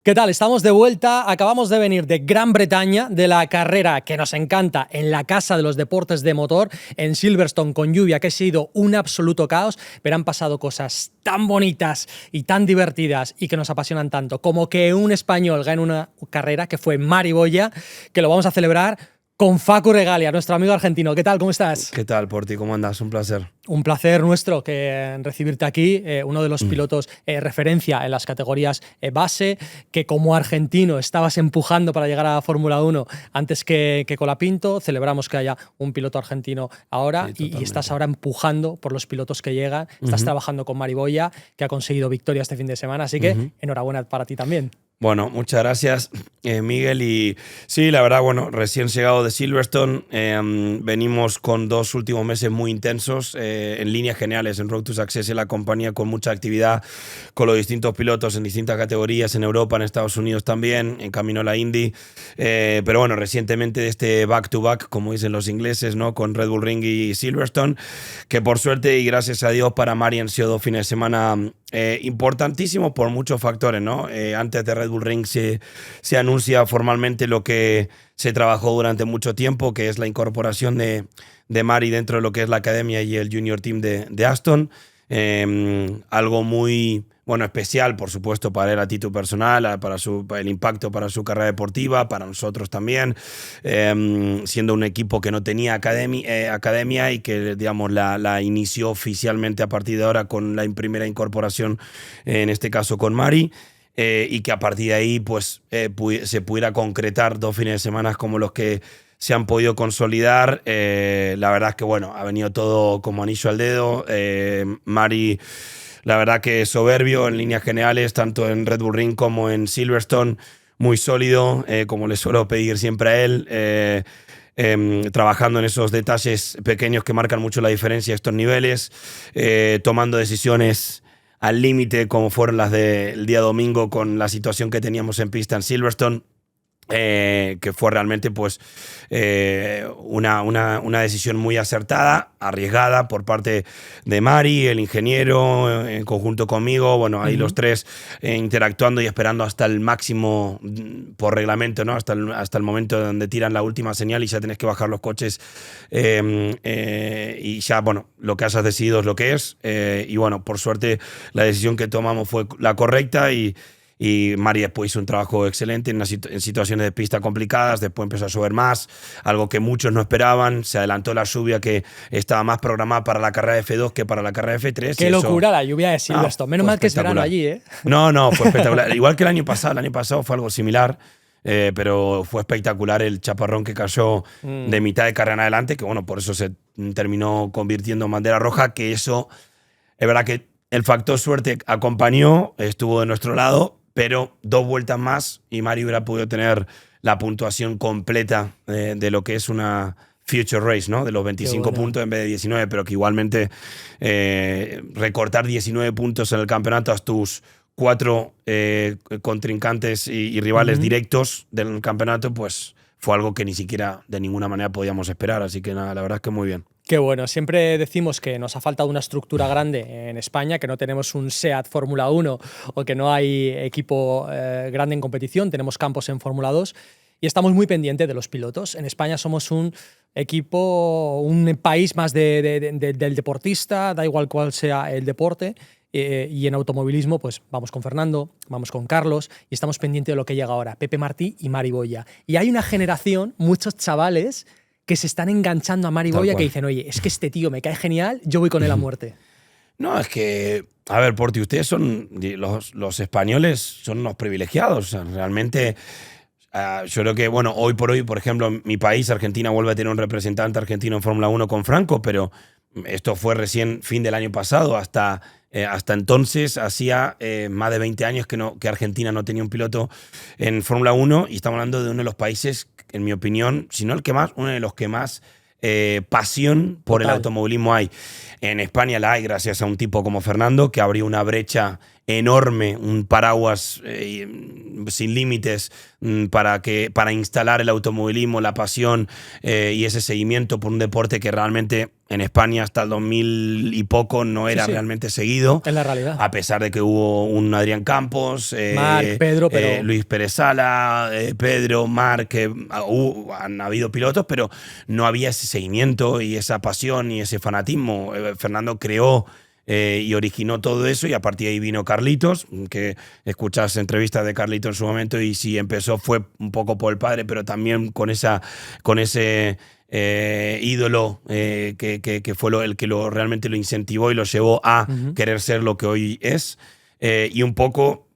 ¿Qué tal? Estamos de vuelta. Acabamos de venir de Gran Bretaña, de la carrera que nos encanta en la Casa de los Deportes de Motor, en Silverstone, con lluvia, que ha sido un absoluto caos, pero han pasado cosas tan bonitas y tan divertidas y que nos apasionan tanto, como que un español gane una carrera, que fue Mari Boya, que lo vamos a celebrar con Facu Regalia, nuestro amigo argentino. ¿Qué tal? ¿Cómo estás? ¿Qué tal, Porti? ¿Cómo andas? Un placer. Un placer nuestro recibirte aquí, uno de los pilotos referencia en las categorías base, que como argentino estabas empujando para llegar a Fórmula 1 antes que Colapinto. Celebramos que haya un piloto argentino ahora Sí, y estás ahora empujando por los pilotos que llegan. Estás trabajando con Mari Boya, que ha conseguido victoria este fin de semana, así que enhorabuena para ti también. Bueno, muchas gracias, Miguel. Y sí, la verdad, bueno, recién llegado de Silverstone, venimos con 2 últimos meses muy intensos, en líneas generales, en Road to Success, en la compañía con mucha actividad, con los distintos pilotos en distintas categorías, en Europa, en Estados Unidos también, en camino a la Indy. Pero bueno, recientemente de este back-to-back, como dicen los ingleses, ¿no? Con Red Bull Ring y Silverstone, que por suerte y gracias a Dios para Mari han sido 2 fines de semana importantísimos por muchos factores, ¿no? Antes de Red Bull Ring se anuncia formalmente lo que se trabajó durante mucho tiempo, que es la incorporación de Mari dentro de lo que es la academia y el junior team de Aston. Algo muy especial, por supuesto, para él a título personal, para el impacto para su carrera deportiva, para nosotros también, siendo un equipo que no tenía academia y que, digamos, la inició oficialmente a partir de ahora con la primera incorporación, en este caso con Mari. Y que a partir de ahí pues, se pudiera concretar 2 fines de semana como los que se han podido consolidar. La verdad es que bueno, ha venido todo como anillo al dedo. Mari, la verdad que soberbio en líneas generales, tanto en Red Bull Ring como en Silverstone, muy sólido, como le suelo pedir siempre a él. Trabajando en esos detalles pequeños que marcan mucho la diferencia a estos niveles, tomando decisiones al límite, como fueron las del día domingo con la situación que teníamos en pista en Silverstone, que fue realmente pues, una decisión muy acertada, arriesgada por parte de Mari, el ingeniero, en conjunto conmigo. Bueno, ahí los tres interactuando y esperando hasta el máximo por reglamento, ¿no? Hasta el momento donde tiran la última señal y ya tenés que bajar los coches. Y ya, bueno, lo que hayas decidido es lo que es. Y bueno, por suerte la decisión que tomamos fue la correcta y Mari después hizo un trabajo excelente en situaciones de pista complicadas. Después empezó a llover más, algo que muchos no esperaban. Se adelantó la lluvia, que estaba más programada para la carrera de F2 que para la carrera de F3. Qué locura la lluvia de Silverstone. Menos mal que es verano allí, ¿eh? No, fue espectacular. Igual que el año pasado fue algo similar. Pero fue espectacular el chaparrón que cayó de mitad de carrera en adelante, que bueno, por eso se terminó convirtiendo en bandera roja, que eso, es verdad que el factor suerte acompañó, estuvo de nuestro lado, pero 2 vueltas más y Mari hubiera podido tener la puntuación completa de lo que es una Future Race, ¿no? De los 25 puntos en vez de 19, pero que igualmente recortar 19 puntos en el campeonato a tus 4 contrincantes y rivales directos del campeonato, pues fue algo que ni siquiera de ninguna manera podíamos esperar. Así que nada, la verdad es que muy bien. Qué bueno. Siempre decimos que nos ha faltado una estructura grande en España, que no tenemos un SEAT Fórmula 1 o que no hay equipo grande en competición. Tenemos campos en Fórmula 2 y estamos muy pendientes de los pilotos. En España somos un equipo, un país más del deportista, da igual cuál sea el deporte. Y en automovilismo, pues vamos con Fernando, vamos con Carlos y estamos pendientes de lo que llega ahora, Pepe Martí y Mari Boya. Y hay una generación, muchos chavales, que se están enganchando a Mari Boya, que dicen, oye, es que este tío me cae genial, yo voy con él a muerte. No, es que, a ver, Porti, ustedes son, los españoles son unos privilegiados. O sea, realmente, yo creo que, bueno, hoy por hoy, por ejemplo, mi país, Argentina, vuelve a tener un representante argentino en Fórmula 1 con Franco, pero esto fue recién fin del año pasado. Hasta entonces hacía más de 20 años que Argentina no tenía un piloto en Fórmula 1, y estamos hablando de uno de los países, en mi opinión, si no el que más, uno de los que más pasión por el automovilismo hay. En España la hay gracias a un tipo como Fernando, que abrió una brecha enorme, un paraguas sin límites para instalar el automovilismo, la pasión y ese seguimiento por un deporte que realmente en España hasta el 2000 y poco no era realmente seguido. En la realidad. A pesar de que hubo un Adrián Campos, Marc, Pedro, pero... Luis Pérez Sala, Pedro, Marc, han habido pilotos, pero no había ese seguimiento y esa pasión y ese fanatismo. Fernando creó y originó todo eso, y a partir de ahí vino Carlitos, que escuchas entrevistas de Carlitos en su momento, y sí empezó fue un poco por el padre, pero también con ese ídolo que fue el que realmente lo incentivó y lo llevó a querer ser lo que hoy es. Y un poco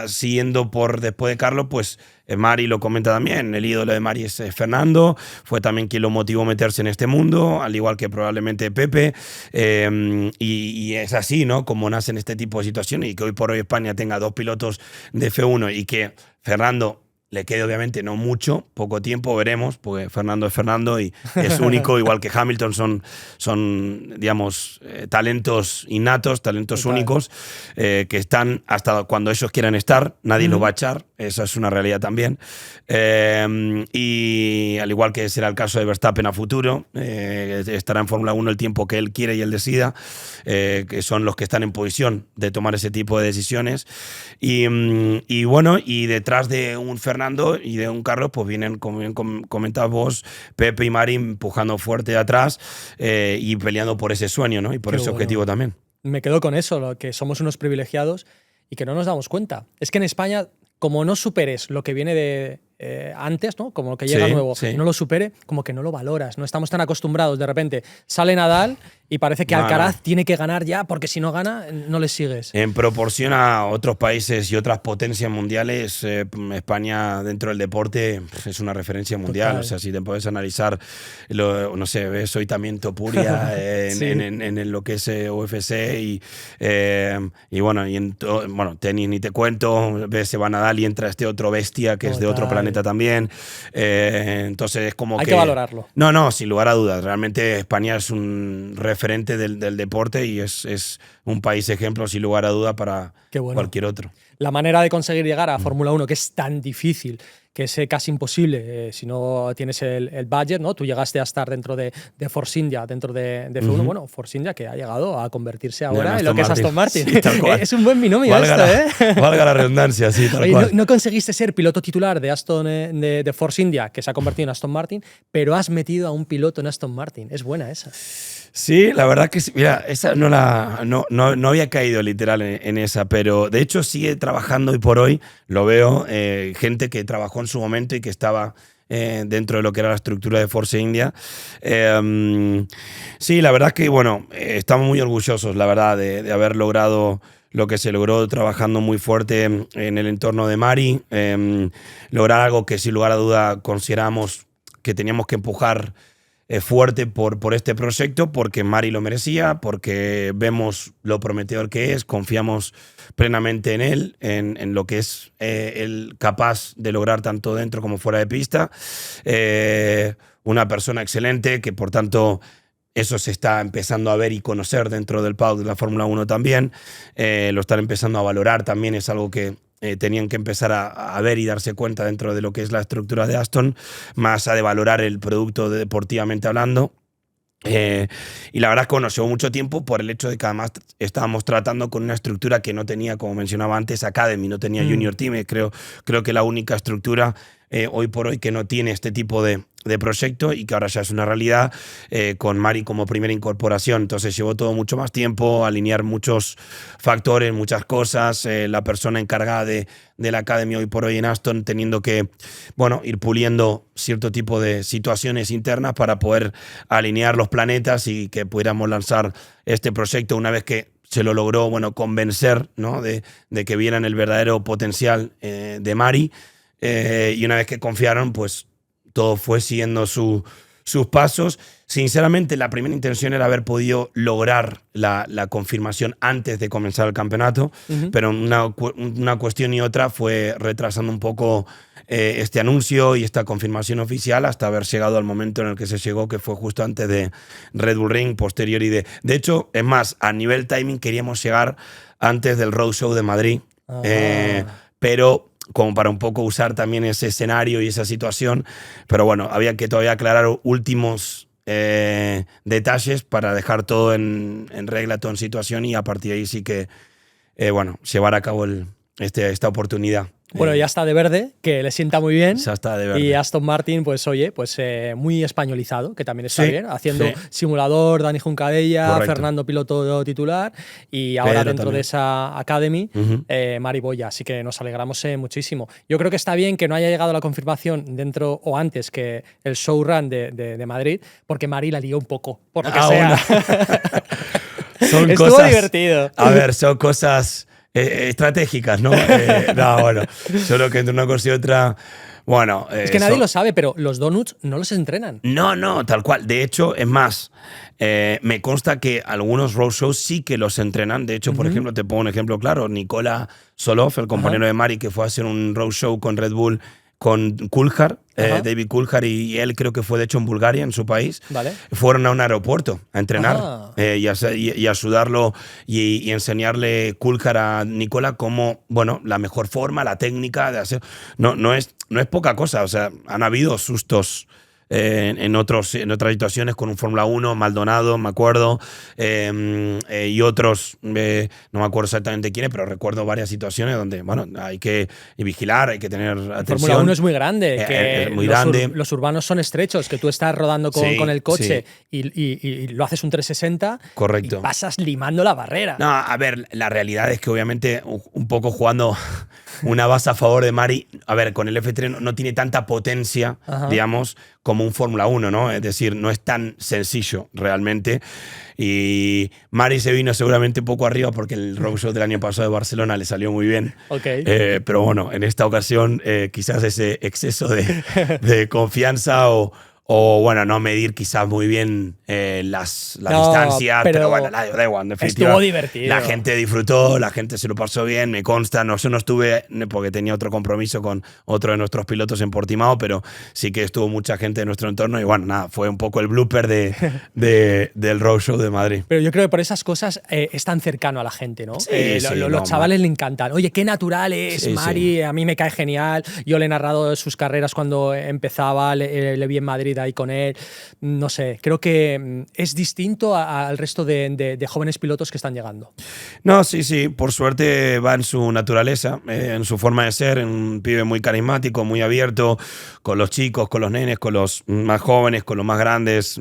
siguiendo por después de Carlos, pues Mari lo comenta también, el ídolo de Mari es Fernando, fue también quien lo motivó a meterse en este mundo, al igual que probablemente Pepe, y es así, ¿no? Como nacen este tipo de situaciones, y que hoy por hoy España tenga 2 pilotos de F1 y que Fernando le quede obviamente no mucho, poco tiempo, veremos, porque Fernando es Fernando y es único, igual que Hamilton, son digamos, talentos innatos, talentos únicos, que están hasta cuando ellos quieran estar, nadie los va a echar, eso es una realidad también. Y al igual que será el caso de Verstappen a futuro, estará en Fórmula 1 el tiempo que él quiere y él decida, que son los que están en posición de tomar ese tipo de decisiones. Y bueno, y detrás de un Fernando y de un Carlos, pues vienen, como bien comentabas vos, Pepe y Mari empujando fuerte de atrás y peleando por ese sueño, ¿no? Y por ese objetivo también. Me quedo con eso, que somos unos privilegiados y que no nos damos cuenta. Es que en España, como no superes lo que viene de antes, ¿no? Como lo que llega nuevo, no lo supere, como que no lo valoras. No estamos tan acostumbrados. De repente sale Nadal y parece que Alcaraz tiene que ganar ya, porque si no gana, no le sigues. En proporción a otros países y otras potencias mundiales, España dentro del deporte es una referencia mundial. Total. O sea, si te puedes analizar, no sé, ves hoy también Topuria en lo que es UFC y bueno, bueno, tenis ni te cuento, ves se va Nadal y entra este otro bestia que es de otro planeta también. Entonces es como hay que valorarlo. No, sin lugar a dudas. Realmente España es un referente del deporte y es un país ejemplo, sin lugar a duda, para cualquier otro. La manera de conseguir llegar a Fórmula 1, que es tan difícil, que es casi imposible si no tienes el budget, ¿no? Tú llegaste a estar dentro de Force India, dentro de F1. Bueno, Force India que ha llegado a convertirse ahora en lo que es Aston Martin. Sí, es un buen binomio valga la redundancia, sí, tal cual. No conseguiste ser piloto titular de Force India, que se ha convertido en Aston Martin, pero has metido a un piloto en Aston Martin. Es buena esa. Sí, la verdad que sí. Mira, esa no había caído literal en esa, pero de hecho sigue trabajando hoy por hoy, lo veo, gente que trabajó en su momento y que estaba dentro de lo que era la estructura de Force India. Sí, la verdad que, bueno, estamos muy orgullosos, la verdad, de haber logrado lo que se logró trabajando muy fuerte en el entorno de Mari, lograr algo que sin lugar a duda consideramos que teníamos que empujar fuerte por este proyecto, porque Mari lo merecía, porque vemos lo prometedor que es, confiamos plenamente en él, en lo que es él capaz de lograr tanto dentro como fuera de pista. Una persona excelente que, por tanto, eso se está empezando a ver y conocer dentro del paddock de la Fórmula 1 también. Lo están empezando a valorar también, es algo que tenían que empezar a ver y darse cuenta dentro de lo que es la estructura de Aston, más allá de valorar el producto deportivamente hablando. Y la verdad es que nos llevó mucho tiempo por el hecho de que además estábamos tratando con una estructura que no tenía, como mencionaba antes, Academy, no tenía Junior Team. Creo que la única estructura hoy por hoy que no tiene este tipo de proyecto y que ahora ya es una realidad, con Mari como primera incorporación. Entonces llevó todo mucho más tiempo, alinear muchos factores, muchas cosas, la persona encargada de la Academy hoy por hoy en Aston teniendo que, bueno, ir puliendo cierto tipo de situaciones internas para poder alinear los planetas y que pudiéramos lanzar este proyecto una vez que se lo logró, bueno, convencer, ¿no? de que vieran el verdadero potencial de Mari, y una vez que confiaron, pues todo fue siguiendo su sus pasos. Sinceramente, la primera intención era haber podido lograr la confirmación antes de comenzar el campeonato, pero una cuestión y otra fue retrasando un poco este anuncio y esta confirmación oficial hasta haber llegado al momento en el que se llegó, que fue justo antes de Red Bull Ring, posterior y de hecho, es más, a nivel timing queríamos llegar antes del Roadshow de Madrid, pero como para un poco usar también ese escenario y esa situación, pero bueno, había que todavía aclarar últimos detalles para dejar todo en regla, todo en situación, y a partir de ahí sí que, bueno, llevar a cabo esta oportunidad. Bueno, ya está de verde, que le sienta muy bien. Ya está de verde. Y Aston Martin, pues oye, pues muy españolizado, que también está bien, haciendo simulador, Dani Juncadella, correcto, Fernando piloto titular, y ahora Pedro dentro también de esa Academy, Mari Boya. Así que nos alegramos muchísimo. Yo creo que está bien que no haya llegado la confirmación dentro o antes que el showrun de Madrid, porque Mari la lió un poco, por lo que sea. Son estuvo cosas, divertido. A ver, son cosas estratégicas, ¿no? No, bueno, solo que entre una cosa y otra, bueno... es que nadie lo sabe, pero los donuts no los entrenan. No, tal cual. De hecho, es más, me consta que algunos roadshows sí que los entrenan. De hecho, por ejemplo, te pongo un ejemplo claro. Nicola Solov, el compañero de Mari, que fue a hacer un roadshow con Red Bull, con Coulthard, David Coulthard, y él creo que fue de hecho en Bulgaria, en su país, fueron a un aeropuerto a entrenar y a sudarlo y enseñarle Coulthard a Nicola cómo, bueno, la mejor forma, la técnica de hacer. No es poca cosa, o sea, han habido sustos en otras situaciones con un Fórmula 1, Maldonado, me acuerdo, y otros, no me acuerdo exactamente quiénes, pero recuerdo varias situaciones donde, bueno, hay que vigilar, hay que tener atención. Fórmula 1 es muy grande, que es muy grande. Los urbanos son estrechos, que tú estás rodando con el coche y lo haces un 360. Correcto. Y pasas limando la barrera. No, a ver, la realidad es que obviamente un poco jugando una base a favor de Mari, a ver, con el F3 no tiene tanta potencia, digamos, como un Fórmula 1, ¿no? Es decir, no es tan sencillo realmente. Y Mari se vino seguramente un poco arriba porque el roadshow del año pasado de Barcelona le salió muy bien. Pero bueno, en esta ocasión quizás ese exceso de confianza o bueno, no medir quizás muy bien las distancias, pero bueno, da igual, en definitiva. Estuvo divertido. La gente disfrutó, la gente se lo pasó bien, me consta. No, yo no estuve porque tenía otro compromiso con otro de nuestros pilotos en Portimao, pero sí que estuvo mucha gente de nuestro entorno y bueno, nada, fue un poco el blooper del roadshow de Madrid. Pero yo creo que por esas cosas es tan cercano a la gente, ¿no? Sí, los chavales le encantan. Oye, qué natural es Mari, a mí me cae genial. Yo le he narrado sus carreras cuando empezaba, le vi en Madrid ahí con él, no sé, creo que es distinto al resto de jóvenes pilotos que están llegando. No, sí, por suerte va en su naturaleza, en su forma de ser, un pibe muy carismático, muy abierto, con los chicos, con los nenes, con los más jóvenes, con los más grandes,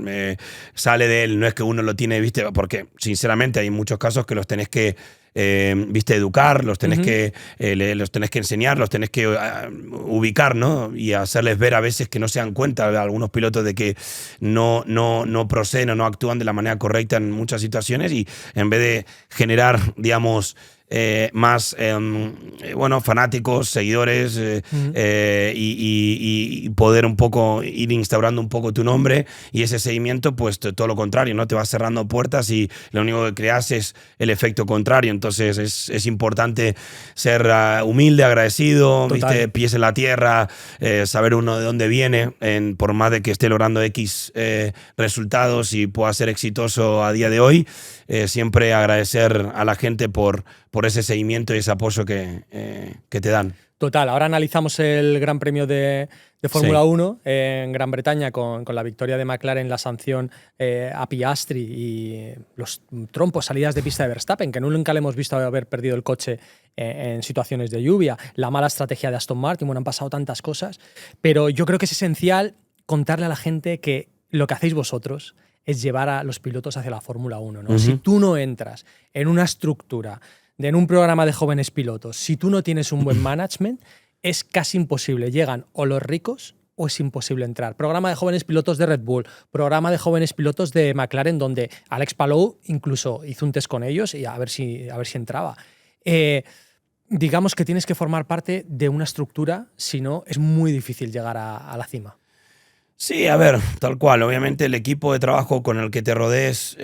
sale de él, no es que uno lo tiene, viste, porque sinceramente hay muchos casos que los tenés que viste, educar, los tenés que enseñar, los tenés que ubicar, ¿no? Y hacerles ver a veces que no se dan cuenta a algunos pilotos de que no proceden o no actúan de la manera correcta en muchas situaciones, y en vez de generar, digamos, más bueno, fanáticos, seguidores, y poder un poco ir instaurando un poco tu nombre y ese seguimiento, pues todo lo contrario, ¿no? Te vas cerrando puertas y lo único que creas es el efecto contrario. Entonces es importante ser humilde, agradecido, ¿viste? Pies en la tierra, saber uno de dónde viene, por más de que esté logrando X resultados y pueda ser exitoso a día de hoy, siempre agradecer a la gente por ese seguimiento y ese apoyo que te dan. Total, ahora analizamos el Gran Premio de Fórmula 1 en Gran Bretaña con la victoria de McLaren, la sanción a Piastri y los trompos, salidas de pista de Verstappen, que nunca le hemos visto haber perdido el coche en situaciones de lluvia, la mala estrategia de Aston Martin, bueno, han pasado tantas cosas, pero yo creo que es esencial contarle a la gente que lo que hacéis vosotros es llevar a los pilotos hacia la Fórmula 1, ¿no? Si tú no entras en una estructura, en un programa de jóvenes pilotos, si tú no tienes un buen management, es casi imposible. Llegan o los ricos o es imposible entrar. Programa de jóvenes pilotos de Red Bull, programa de jóvenes pilotos de McLaren, donde Alex Palou incluso hizo un test con ellos y a ver si entraba. Digamos que tienes que formar parte de una estructura, si no, es muy difícil llegar a la cima. Sí, a ver, tal cual. Obviamente el equipo de trabajo con el que te rodees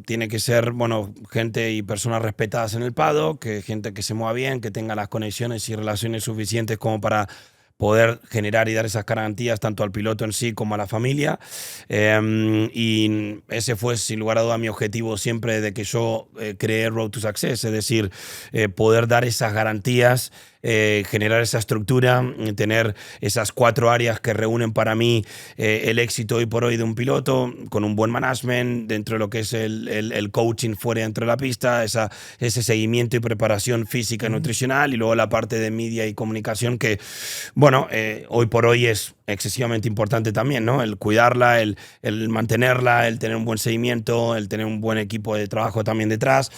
tiene que ser, bueno, gente y personas respetadas en el paddock, que gente que se mueva bien, que tenga las conexiones y relaciones suficientes como para poder generar y dar esas garantías tanto al piloto en sí como a la familia. Y ese fue, sin lugar a duda, mi objetivo siempre de que yo creé Road to Success, es decir, poder dar esas garantías, generar esa estructura, tener esas 4 áreas que reúnen para mí el éxito hoy por hoy de un piloto, con un buen management, dentro de lo que es el coaching fuera dentro de la pista, ese seguimiento y preparación física y nutricional, y luego la parte de media y comunicación que, bueno, hoy por hoy es excesivamente importante también, ¿no? El cuidarla, el mantenerla, el tener un buen seguimiento, el tener un buen equipo de trabajo también detrás.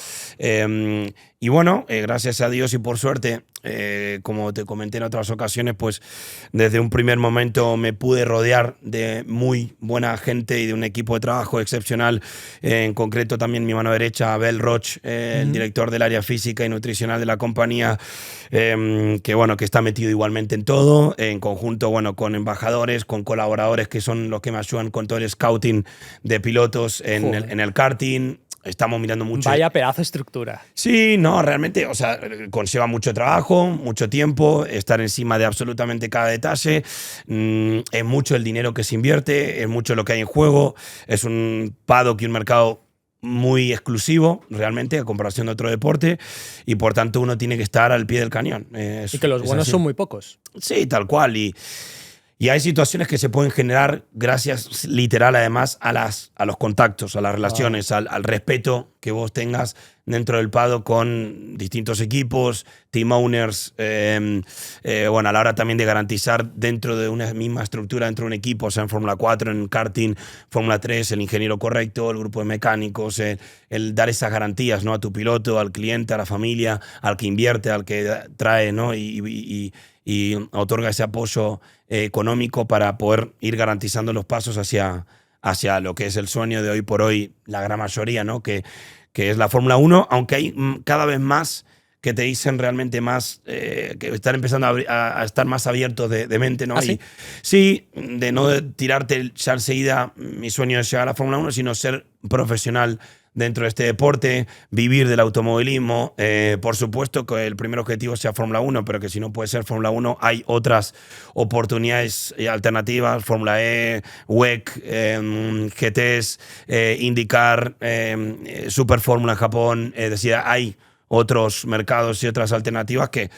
Y bueno, gracias a Dios y por suerte, como te comenté en otras ocasiones, pues desde un primer momento me pude rodear de muy buena gente y de un equipo de trabajo excepcional. En concreto también mi mano derecha, Abel Roch, el director del área física y nutricional de la compañía, que bueno, que está metido igualmente en todo, en conjunto, bueno, con embajadores, con colaboradores que son los que me ayudan con todo el scouting de pilotos en el karting. Estamos mirando mucho. Vaya pedazo de estructura. Sí, no, realmente, o sea, conlleva mucho trabajo, mucho tiempo, estar encima de absolutamente cada detalle. Es mucho el dinero que se invierte, es mucho lo que hay en juego. Es un paddock y un mercado muy exclusivo, realmente, a comparación de otro deporte, y por tanto uno tiene que estar al pie del cañón. Y que los buenos son muy pocos. Sí, tal cual. Y hay situaciones que se pueden generar gracias, literal, además, a los contactos, a las relaciones, al respeto que vos tengas dentro del paddock con distintos equipos, team owners, bueno, a la hora también de garantizar dentro de una misma estructura, dentro de un equipo, o sea, en Fórmula 4, en karting, Fórmula 3, el ingeniero correcto, el grupo de mecánicos, el dar esas garantías, ¿no? A tu piloto, al cliente, a la familia, al que invierte, al que trae, ¿no? Y otorga ese apoyo económico para poder ir garantizando los pasos hacia lo que es el sueño de hoy por hoy, la gran mayoría, ¿no? Que es la Fórmula 1, aunque hay cada vez más que te dicen realmente más, que están empezando a estar más abiertos de mente, ¿no? ¿Ah, sí? Y sí, de no tirarte ya enseguida, mi sueño es llegar a la Fórmula 1, sino ser profesional dentro de este deporte, vivir del automovilismo. Por supuesto que el primer objetivo sea Fórmula 1, pero que si no puede ser Fórmula 1, hay otras oportunidades alternativas, Fórmula E, WEC, GTs, IndyCar, Super Fórmula en Japón. Es decir, hay otros mercados y otras alternativas que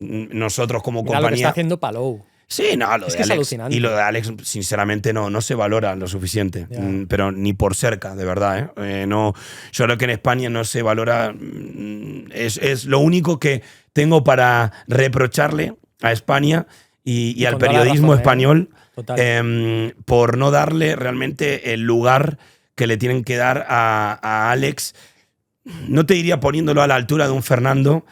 nosotros como Mira compañía... lo que está haciendo Palou. Sí, no, lo Es de que es Alex. alucinante. Y lo de Alex, sinceramente, no se valora lo suficiente. Ya. Pero ni por cerca, de verdad. No, yo creo que en España no se valora. Es lo único que tengo para reprocharle a España y al con toda la periodismo razón, español Total. por no darle realmente el lugar que le tienen que dar a Alex. No te diría poniéndolo a la altura de un Fernando,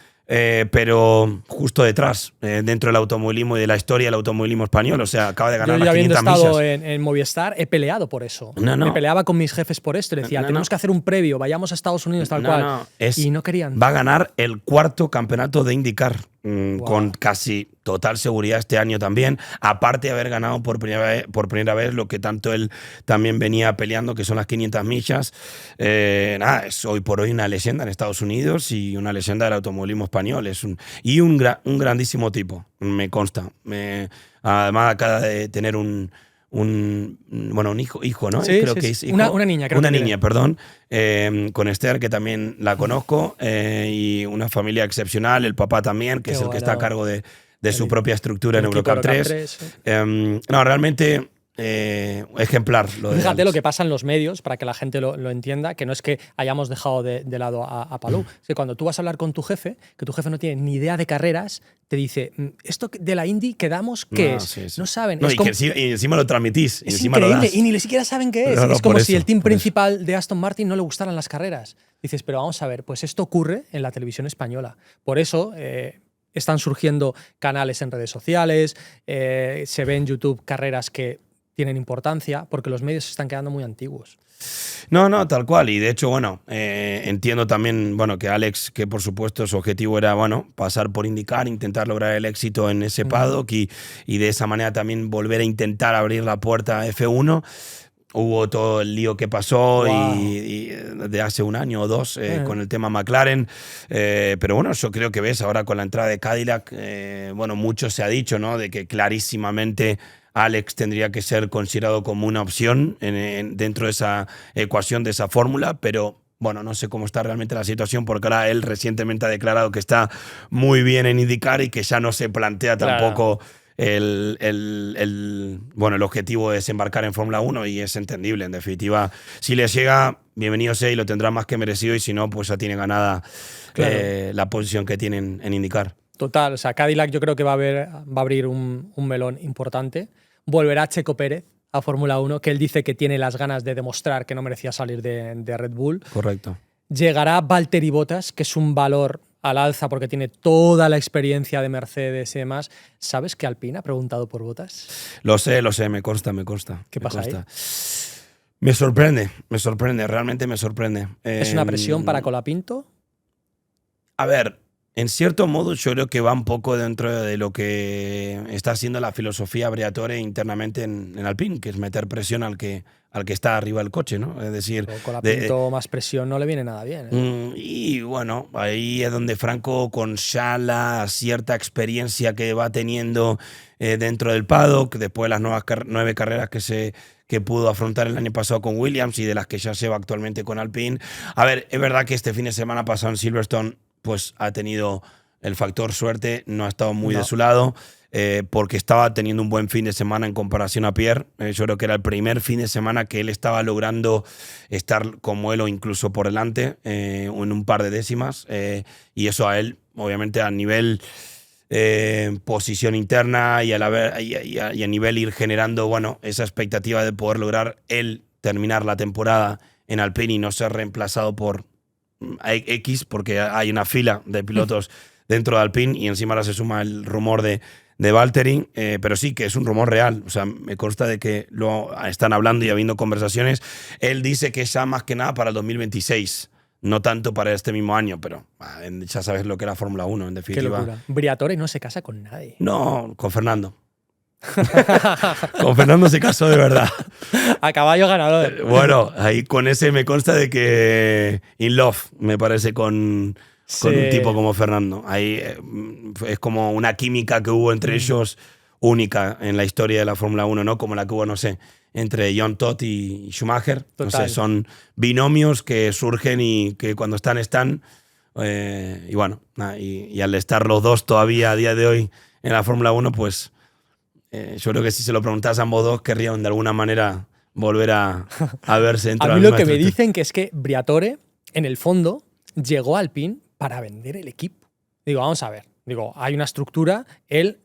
pero justo detrás, dentro del automovilismo y de la historia del automovilismo español. O sea, acaba de ganar Yo las habiendo 500 estado millas. en Movistar, he peleado por eso. No. Me peleaba con mis jefes por esto. Le decía, tenemos que hacer un previo, vayamos a Estados Unidos, tal cual. Y no querían. Va a ganar el 4º campeonato de IndyCar, Wow. con casi total seguridad este año también, aparte de haber ganado por primera vez lo que tanto él también venía peleando, que son las 500 millas. Nada, es hoy por hoy una leyenda en Estados Unidos y una leyenda del automovilismo español. Es un grandísimo tipo, me consta. Además acaba de tener un hijo, ¿no? Sí, creo sí, que sí. es hijo. Una niña, creo Una que tiene. niña, perdón. Con Esther, que también la conozco, y una familia excepcional, el papá también, que Qué es el que está a bueno. cargo de su propia estructura en El equipo Eurocar 3. 3, sí. No, realmente ejemplar. Fíjate lo que pasa en los medios, para que la gente lo entienda, que no es que hayamos dejado de lado a Palou. Es que cuando tú vas a hablar con tu jefe, que tu jefe no tiene ni idea de carreras, te dice, ¿esto de la Indy quedamos qué es? Sí. No saben. No, es y encima lo transmitís. Y es encima increíble, lo das. y ni siquiera saben qué es. No, es como por si eso, el team por eso. principal de Aston Martin no le gustaran las carreras. Dices, pero vamos a ver, pues esto ocurre en la televisión española. Por eso están surgiendo canales en redes sociales, se ve en YouTube carreras que tienen importancia porque los medios se están quedando muy antiguos. No, tal cual. Y de hecho, bueno, entiendo también, bueno, que Alex, que por supuesto su objetivo era, bueno, pasar por IndyCar, intentar lograr el éxito en ese paddock y de esa manera también volver a intentar abrir la puerta a F1. Hubo todo el lío que pasó y de hace un año o dos con el tema McLaren. Pero bueno, yo creo que ves ahora con la entrada de Cadillac, bueno, mucho se ha dicho, ¿no? De que clarísimamente Alex tendría que ser considerado como una opción dentro de esa ecuación, de esa fórmula, pero bueno, no sé cómo está realmente la situación porque ahora él recientemente ha declarado que está muy bien en IndyCar y que ya no se plantea tampoco el objetivo de desembarcar en Fórmula 1 y es entendible. En definitiva, si le llega, bienvenido sea y lo tendrá más que merecido y si no, pues ya tiene ganada la posición que tienen en IndyCar. Total, o sea, Cadillac yo creo que va a abrir un melón importante. Volverá Checo Pérez a Fórmula 1, que él dice que tiene las ganas de demostrar que no merecía salir de Red Bull. Correcto. Llegará Valtteri Bottas, que es un valor al alza porque tiene toda la experiencia de Mercedes y demás. ¿Sabes que Alpine ha preguntado por Bottas? Lo sé, me consta. ¿Qué pasa ahí? Me sorprende, realmente me sorprende. ¿Es una presión para Colapinto? A ver, en cierto modo yo creo que va un poco dentro de lo que está haciendo la filosofía Briatore internamente en Alpine, que es meter presión al que está arriba del coche, ¿no? Es decir, Colapinto más presión no le viene nada bien, ¿eh? Y bueno, ahí es donde Franco, con ya la cierta experiencia que va teniendo dentro del paddock, después de las 9 carreras que pudo afrontar el año pasado con Williams y de las que ya se va actualmente con Alpine. A ver, es verdad que este fin de semana pasado en Silverstone pues ha tenido el factor suerte, no ha estado muy de su lado, porque estaba teniendo un buen fin de semana en comparación a Pierre. Yo creo que era el primer fin de semana que él estaba logrando estar como él o incluso por delante en un par de décimas, y eso a él, obviamente, a nivel posición interna y a nivel ir generando, bueno, esa expectativa de poder lograr él terminar la temporada en Alpine y no ser reemplazado por X, porque hay una fila de pilotos dentro de Alpine y encima ahora se suma el rumor de Valtteri, pero sí que es un rumor real. O sea, me consta de que lo están hablando y habiendo conversaciones. Él dice que ya más que nada para el 2026, no tanto para este mismo año, pero ya sabes lo que era Fórmula 1, en definitiva. Qué locura. Briatore no se casa con nadie. No, con Fernando. Con Fernando se casó de verdad. A caballo ganador. Bueno, ahí con ese me consta de que in love, me parece, con un tipo como Fernando. Ahí es como una química que hubo entre ellos única en la historia de la Fórmula 1, ¿no? Como la que hubo, no sé, entre John Todt y Schumacher. Total. No sé, son binomios que surgen y que cuando están. Y bueno, y al estar los dos todavía a día de hoy en la Fórmula 1, pues yo creo que si se lo preguntas a ambos dos, querrían de alguna manera volver a verse dentro de la misma A mí lo que me estructura. dicen que es que Briatore, en el fondo, llegó a Alpine para vender el equipo. Digo, vamos a ver. Digo, hay una estructura, él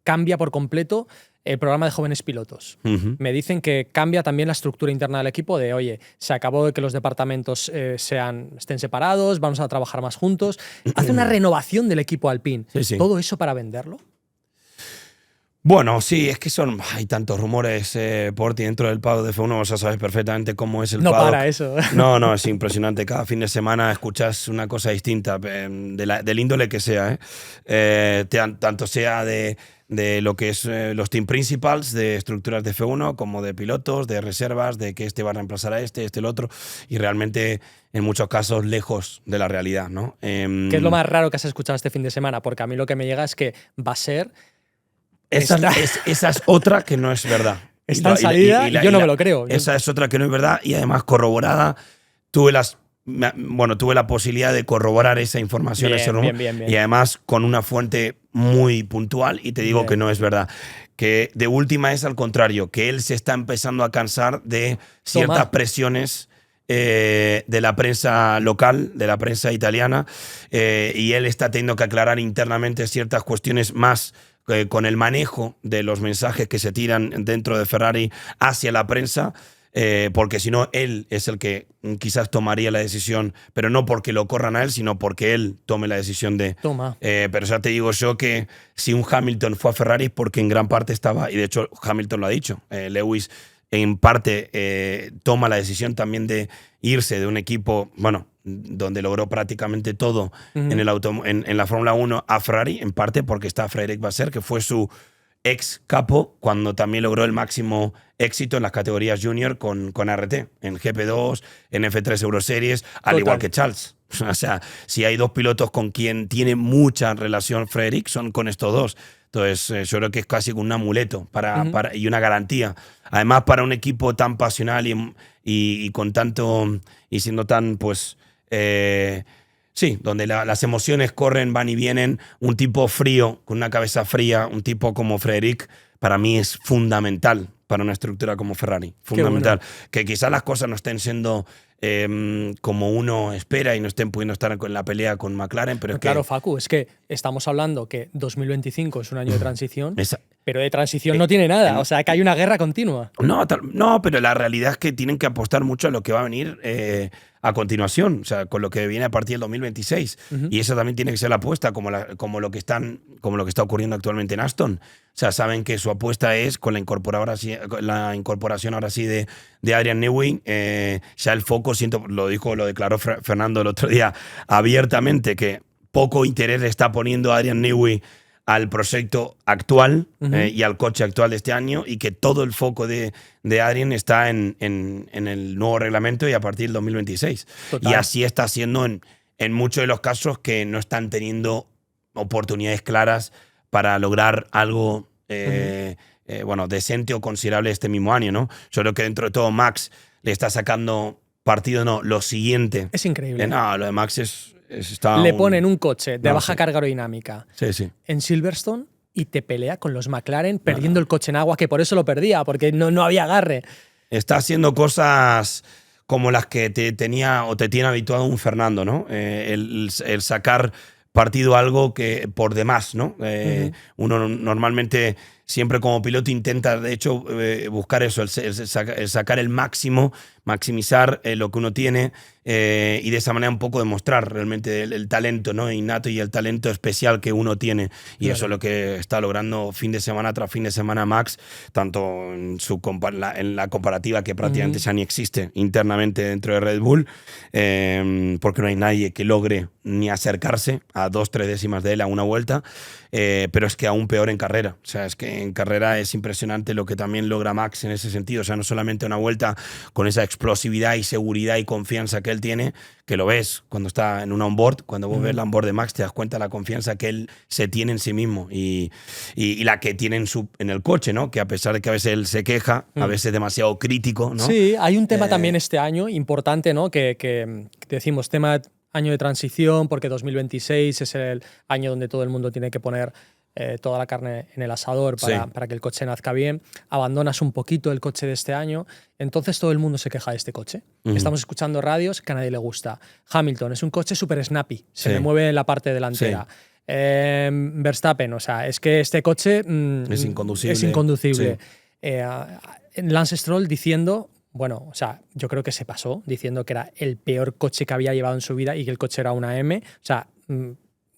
cambia por completo el programa de jóvenes pilotos. Me dicen que cambia también la estructura interna del equipo de, oye, se acabó de que los departamentos estén separados, vamos a trabajar más juntos. Hace una renovación del equipo Alpine. Sí. ¿Todo eso para venderlo? Bueno, sí, es que hay tantos rumores por ti dentro del paddock de F1, vos ya sabes perfectamente cómo es el No paddock. para eso. No, es impresionante. Cada fin de semana escuchas una cosa distinta, del índole que sea. Tanto sea de lo que es los team principals, de estructuras de F1, como de pilotos, de reservas, de que este va a reemplazar a el otro, y realmente en muchos casos lejos de la realidad, ¿no? ¿Qué es lo más raro que has escuchado este fin de semana? Porque a mí lo que me llega es que va a ser... Esa es otra que no es verdad. Está en salida y yo no me lo creo. Esa es otra que no es verdad y además corroborada. Tuve la posibilidad de corroborar esa información, ese rumor, bien. y además con una fuente muy puntual, y te digo que no es verdad. Que de última es al contrario, que él se está empezando a cansar de ciertas presiones de la prensa local, de la prensa italiana, y él está teniendo que aclarar internamente ciertas cuestiones más con el manejo de los mensajes que se tiran dentro de Ferrari hacia la prensa. porque si no, él es el que quizás tomaría la decisión, pero no porque lo corran a él, sino porque él tome la decisión de... Toma. Pero ya te digo yo que si un Hamilton fue a Ferrari es porque en gran parte estaba, y de hecho Hamilton lo ha dicho, Lewis en parte toma la decisión también de irse de un equipo, bueno, donde logró prácticamente todo en la Fórmula 1 a Ferrari, en parte porque está Frédéric Vasseur, que fue su ex capo cuando también logró el máximo éxito en las categorías junior con RT, en GP2, en F3 Euroseries, al igual que Charles. O sea, si hay dos pilotos con quien tiene mucha relación Frédéric, son con estos dos. Entonces, yo creo que es casi un amuleto y una garantía. Además, para un equipo tan pasional y con tanto, y siendo tan, pues, sí, donde las emociones corren, van y vienen, un tipo frío, con una cabeza fría, un tipo como Frédéric, para mí es fundamental para una estructura como Ferrari. Fundamental. Bueno. Que quizás las cosas no estén siendo como uno espera y no estén pudiendo estar en la pelea con McLaren, pero claro, Facu, es que estamos hablando que 2025 es un año de transición, pero de transición no tiene nada, o sea, que hay una guerra continua. No, pero la realidad es que tienen que apostar mucho a lo que va a venir a continuación, o sea, con lo que viene a partir del 2026. Y eso también tiene que ser la apuesta, como lo que está ocurriendo actualmente en Aston. O sea, saben que su apuesta es con la incorporación ahora sí de Adrian Newey, ya el foco, lo declaró Fernando el otro día abiertamente, que poco interés le está poniendo Adrian Newey al proyecto actual y al coche actual de este año, y que todo el foco de Adrian está en el nuevo reglamento y a partir del 2026. Total. Y así está siendo en muchos de los casos que no están teniendo oportunidades claras para lograr algo bueno, decente o considerable este mismo año, ¿no? Yo creo que dentro de todo Max le está sacando partido, lo siguiente. Es increíble. No, lo de Max le ponen un coche de baja carga aerodinámica sí. en Silverstone y te pelea con los McLaren perdiendo el coche en agua, que por eso lo perdía, porque no había agarre. Está haciendo cosas como las que te tiene habituado un Fernando, ¿no? El sacar partido a algo que por demás, ¿no? Uno normalmente siempre como piloto intenta, de hecho, buscar eso, el sacar el máximo, maximizar lo que uno tiene y de esa manera un poco demostrar realmente el talento, ¿no? Innato y el talento especial que uno tiene. Y claro, eso es lo que está logrando fin de semana tras fin de semana Max, tanto en la comparativa que prácticamente ya ni existe internamente dentro de Red Bull, porque no hay nadie que logre ni acercarse a 2-3 décimas de él a una vuelta, pero es que aún peor en carrera. O sea, es que en carrera es impresionante lo que también logra Max en ese sentido. O sea, no solamente una vuelta con esa explosividad y seguridad y confianza que él tiene, que lo ves cuando está en un onboard, cuando vos ves la onboard de Max te das cuenta de la confianza que él se tiene en sí mismo y la que tiene en el coche, ¿no? Que a pesar de que a veces él se queja, a veces es demasiado crítico, ¿no? Sí, hay un tema también este año importante, ¿no? Que decimos tema año de transición, porque 2026 es el año donde todo el mundo tiene que poner toda la carne en el asador para que el coche nazca bien. Abandonas un poquito el coche de este año, entonces todo el mundo se queja de este coche. Estamos escuchando radios que a nadie le gusta. Hamilton es un coche súper snappy, se le mueve en la parte delantera. Verstappen, o sea, es que este coche es inconducible. Es inconducible. Lance Stroll diciendo... Bueno, o sea, yo creo que se pasó diciendo que era el peor coche que había llevado en su vida y que el coche era una M. O sea,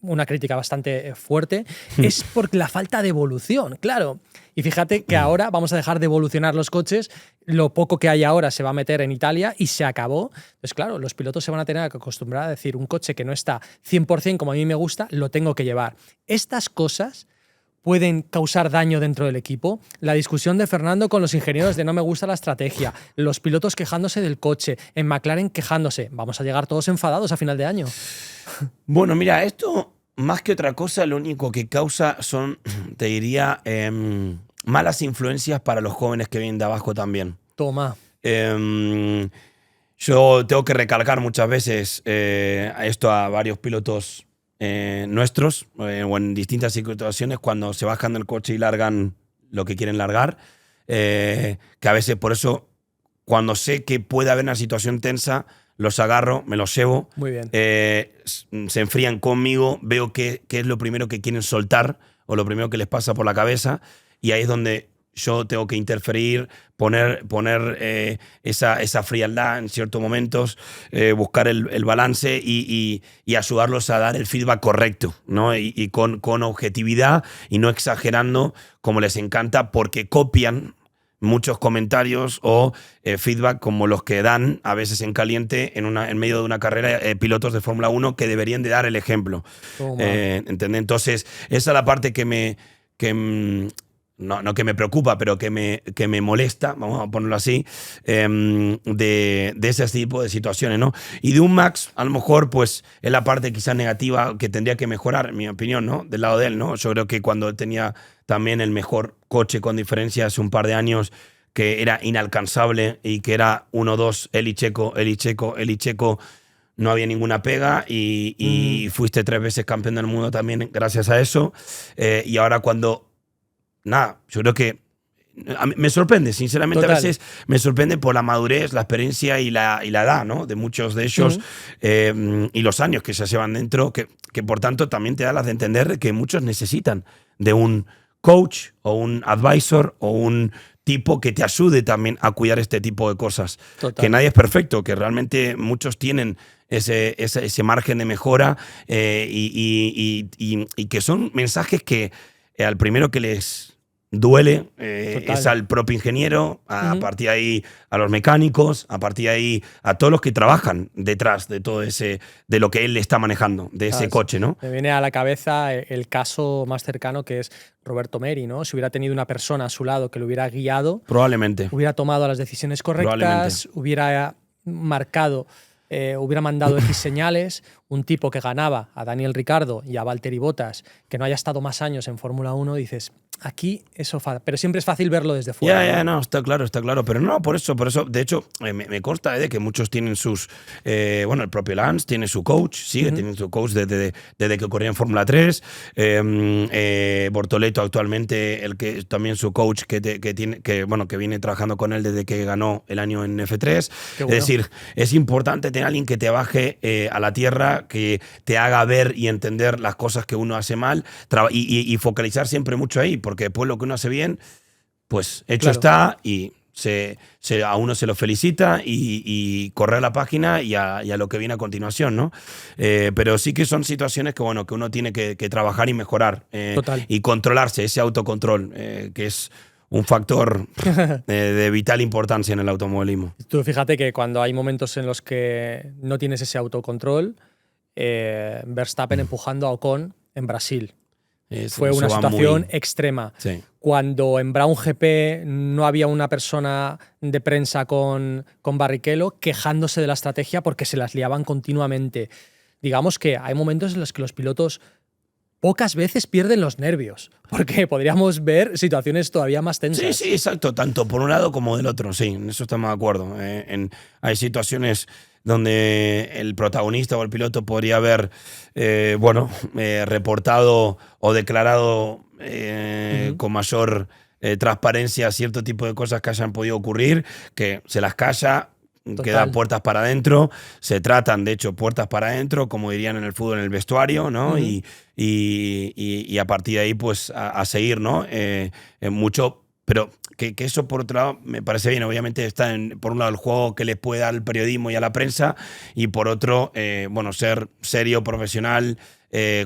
una crítica bastante fuerte. Es por la falta de evolución, claro. Y fíjate que ahora vamos a dejar de evolucionar los coches. Lo poco que hay ahora se va a meter en Italia y se acabó. Pues claro, los pilotos se van a tener que acostumbrar a decir un coche que no está 100% como a mí me gusta, lo tengo que llevar. Estas cosas pueden causar daño dentro del equipo. La discusión de Fernando con los ingenieros de no me gusta la estrategia, los pilotos quejándose del coche, en McLaren quejándose. Vamos a llegar todos enfadados a final de año. Bueno, mira, esto más que otra cosa lo único que causa son, te diría, malas influencias para los jóvenes que vienen de abajo también. Toma. Yo tengo que recalcar muchas veces esto a varios pilotos nuestros o en distintas situaciones cuando se bajan del coche y largan lo que quieren largar, que a veces por eso cuando sé que puede haber una situación tensa los agarro, me los llevo. Muy bien. Se enfrían conmigo, veo qué es lo primero que quieren soltar o lo primero que les pasa por la cabeza y ahí es donde yo tengo que interferir, poner esa frialdad en ciertos momentos, buscar el balance y ayudarlos a dar el feedback correcto, ¿no? Y con objetividad y no exagerando como les encanta, porque copian muchos comentarios o feedback como los que dan a veces en caliente en medio de una carrera pilotos de Fórmula 1 que deberían de dar el ejemplo. ¿Entendés? Entonces, esa es la parte no que me preocupa, pero que me molesta, vamos a ponerlo así, de ese tipo de situaciones, ¿no? Y de un Max, a lo mejor, pues, es la parte quizás negativa que tendría que mejorar, en mi opinión, ¿no? Del lado de él, ¿no? Yo creo que cuando tenía también el mejor coche con diferencia hace un par de años, que era inalcanzable y que era 1-2, él y Checo, no había ninguna pega y fuiste 3 veces campeón del mundo también gracias a eso. Y ahora nada, yo creo que me sorprende, sinceramente. Total. A veces me sorprende por la madurez, la experiencia y la edad, ¿no? De muchos de ellos y los años que se llevan dentro, que por tanto también te da las de entender que muchos necesitan de un coach o un advisor o un tipo que te ayude también a cuidar este tipo de cosas. Total. Que nadie es perfecto, que realmente muchos tienen ese margen de mejora y que son mensajes que al primero que les duele es al propio ingeniero, a partir de ahí a los mecánicos, a partir de ahí a todos los que trabajan detrás de todo de lo que él está manejando, de ese coche, ¿no? Me viene a la cabeza el caso más cercano, que es Roberto Meri, ¿no? Si hubiera tenido una persona a su lado que lo hubiera guiado, probablemente hubiera tomado las decisiones correctas, hubiera marcado, hubiera mandado X señales. Un tipo que ganaba a Daniel Ricciardo y a Valtteri Bottas, que no haya estado más años en Fórmula 1, dices, aquí eso pero siempre es fácil verlo desde fuera. No, está claro, pero no, por eso, de hecho, me consta de que muchos tienen sus, el propio Lance tiene su coach, sigue teniendo su coach desde que corría en Fórmula 3, Bortoleto actualmente, el que también su coach que viene trabajando con él desde que ganó el año en F3, bueno. Es decir, es importante tener a alguien que te baje a la tierra, que te haga ver y entender las cosas que uno hace mal y focalizar siempre mucho ahí, porque después lo que uno hace bien, pues hecho está y a uno se lo felicita y corre a la página y a lo que viene a continuación, ¿no? Pero sí que son situaciones que uno tiene que trabajar y mejorar y controlarse, ese autocontrol, que es un factor de vital importancia en el automovilismo. Tú fíjate que cuando hay momentos en los que no tienes ese autocontrol, Verstappen empujando a Ocon en Brasil. Fue una situación extrema. Sí. Cuando en Brown GP no había una persona de prensa con Barrichello quejándose de la estrategia porque se las liaban continuamente. Digamos que hay momentos en los que los pilotos pocas veces pierden los nervios, porque podríamos ver situaciones todavía más tensas. Sí, exacto, tanto por un lado como del otro, sí, en eso estamos de acuerdo. Hay situaciones donde el protagonista o el piloto podría haber reportado o declarado con mayor transparencia cierto tipo de cosas que hayan podido ocurrir, que se las calla. Total. Quedan puertas para adentro, se tratan de hecho puertas para adentro, como dirían en el fútbol, en el vestuario, ¿no? Y a partir de ahí pues a seguir, ¿no? Mucho, pero que eso por otro lado me parece bien. Obviamente está por un lado el juego que les puede dar al periodismo y a la prensa, y por otro, ser serio, profesional,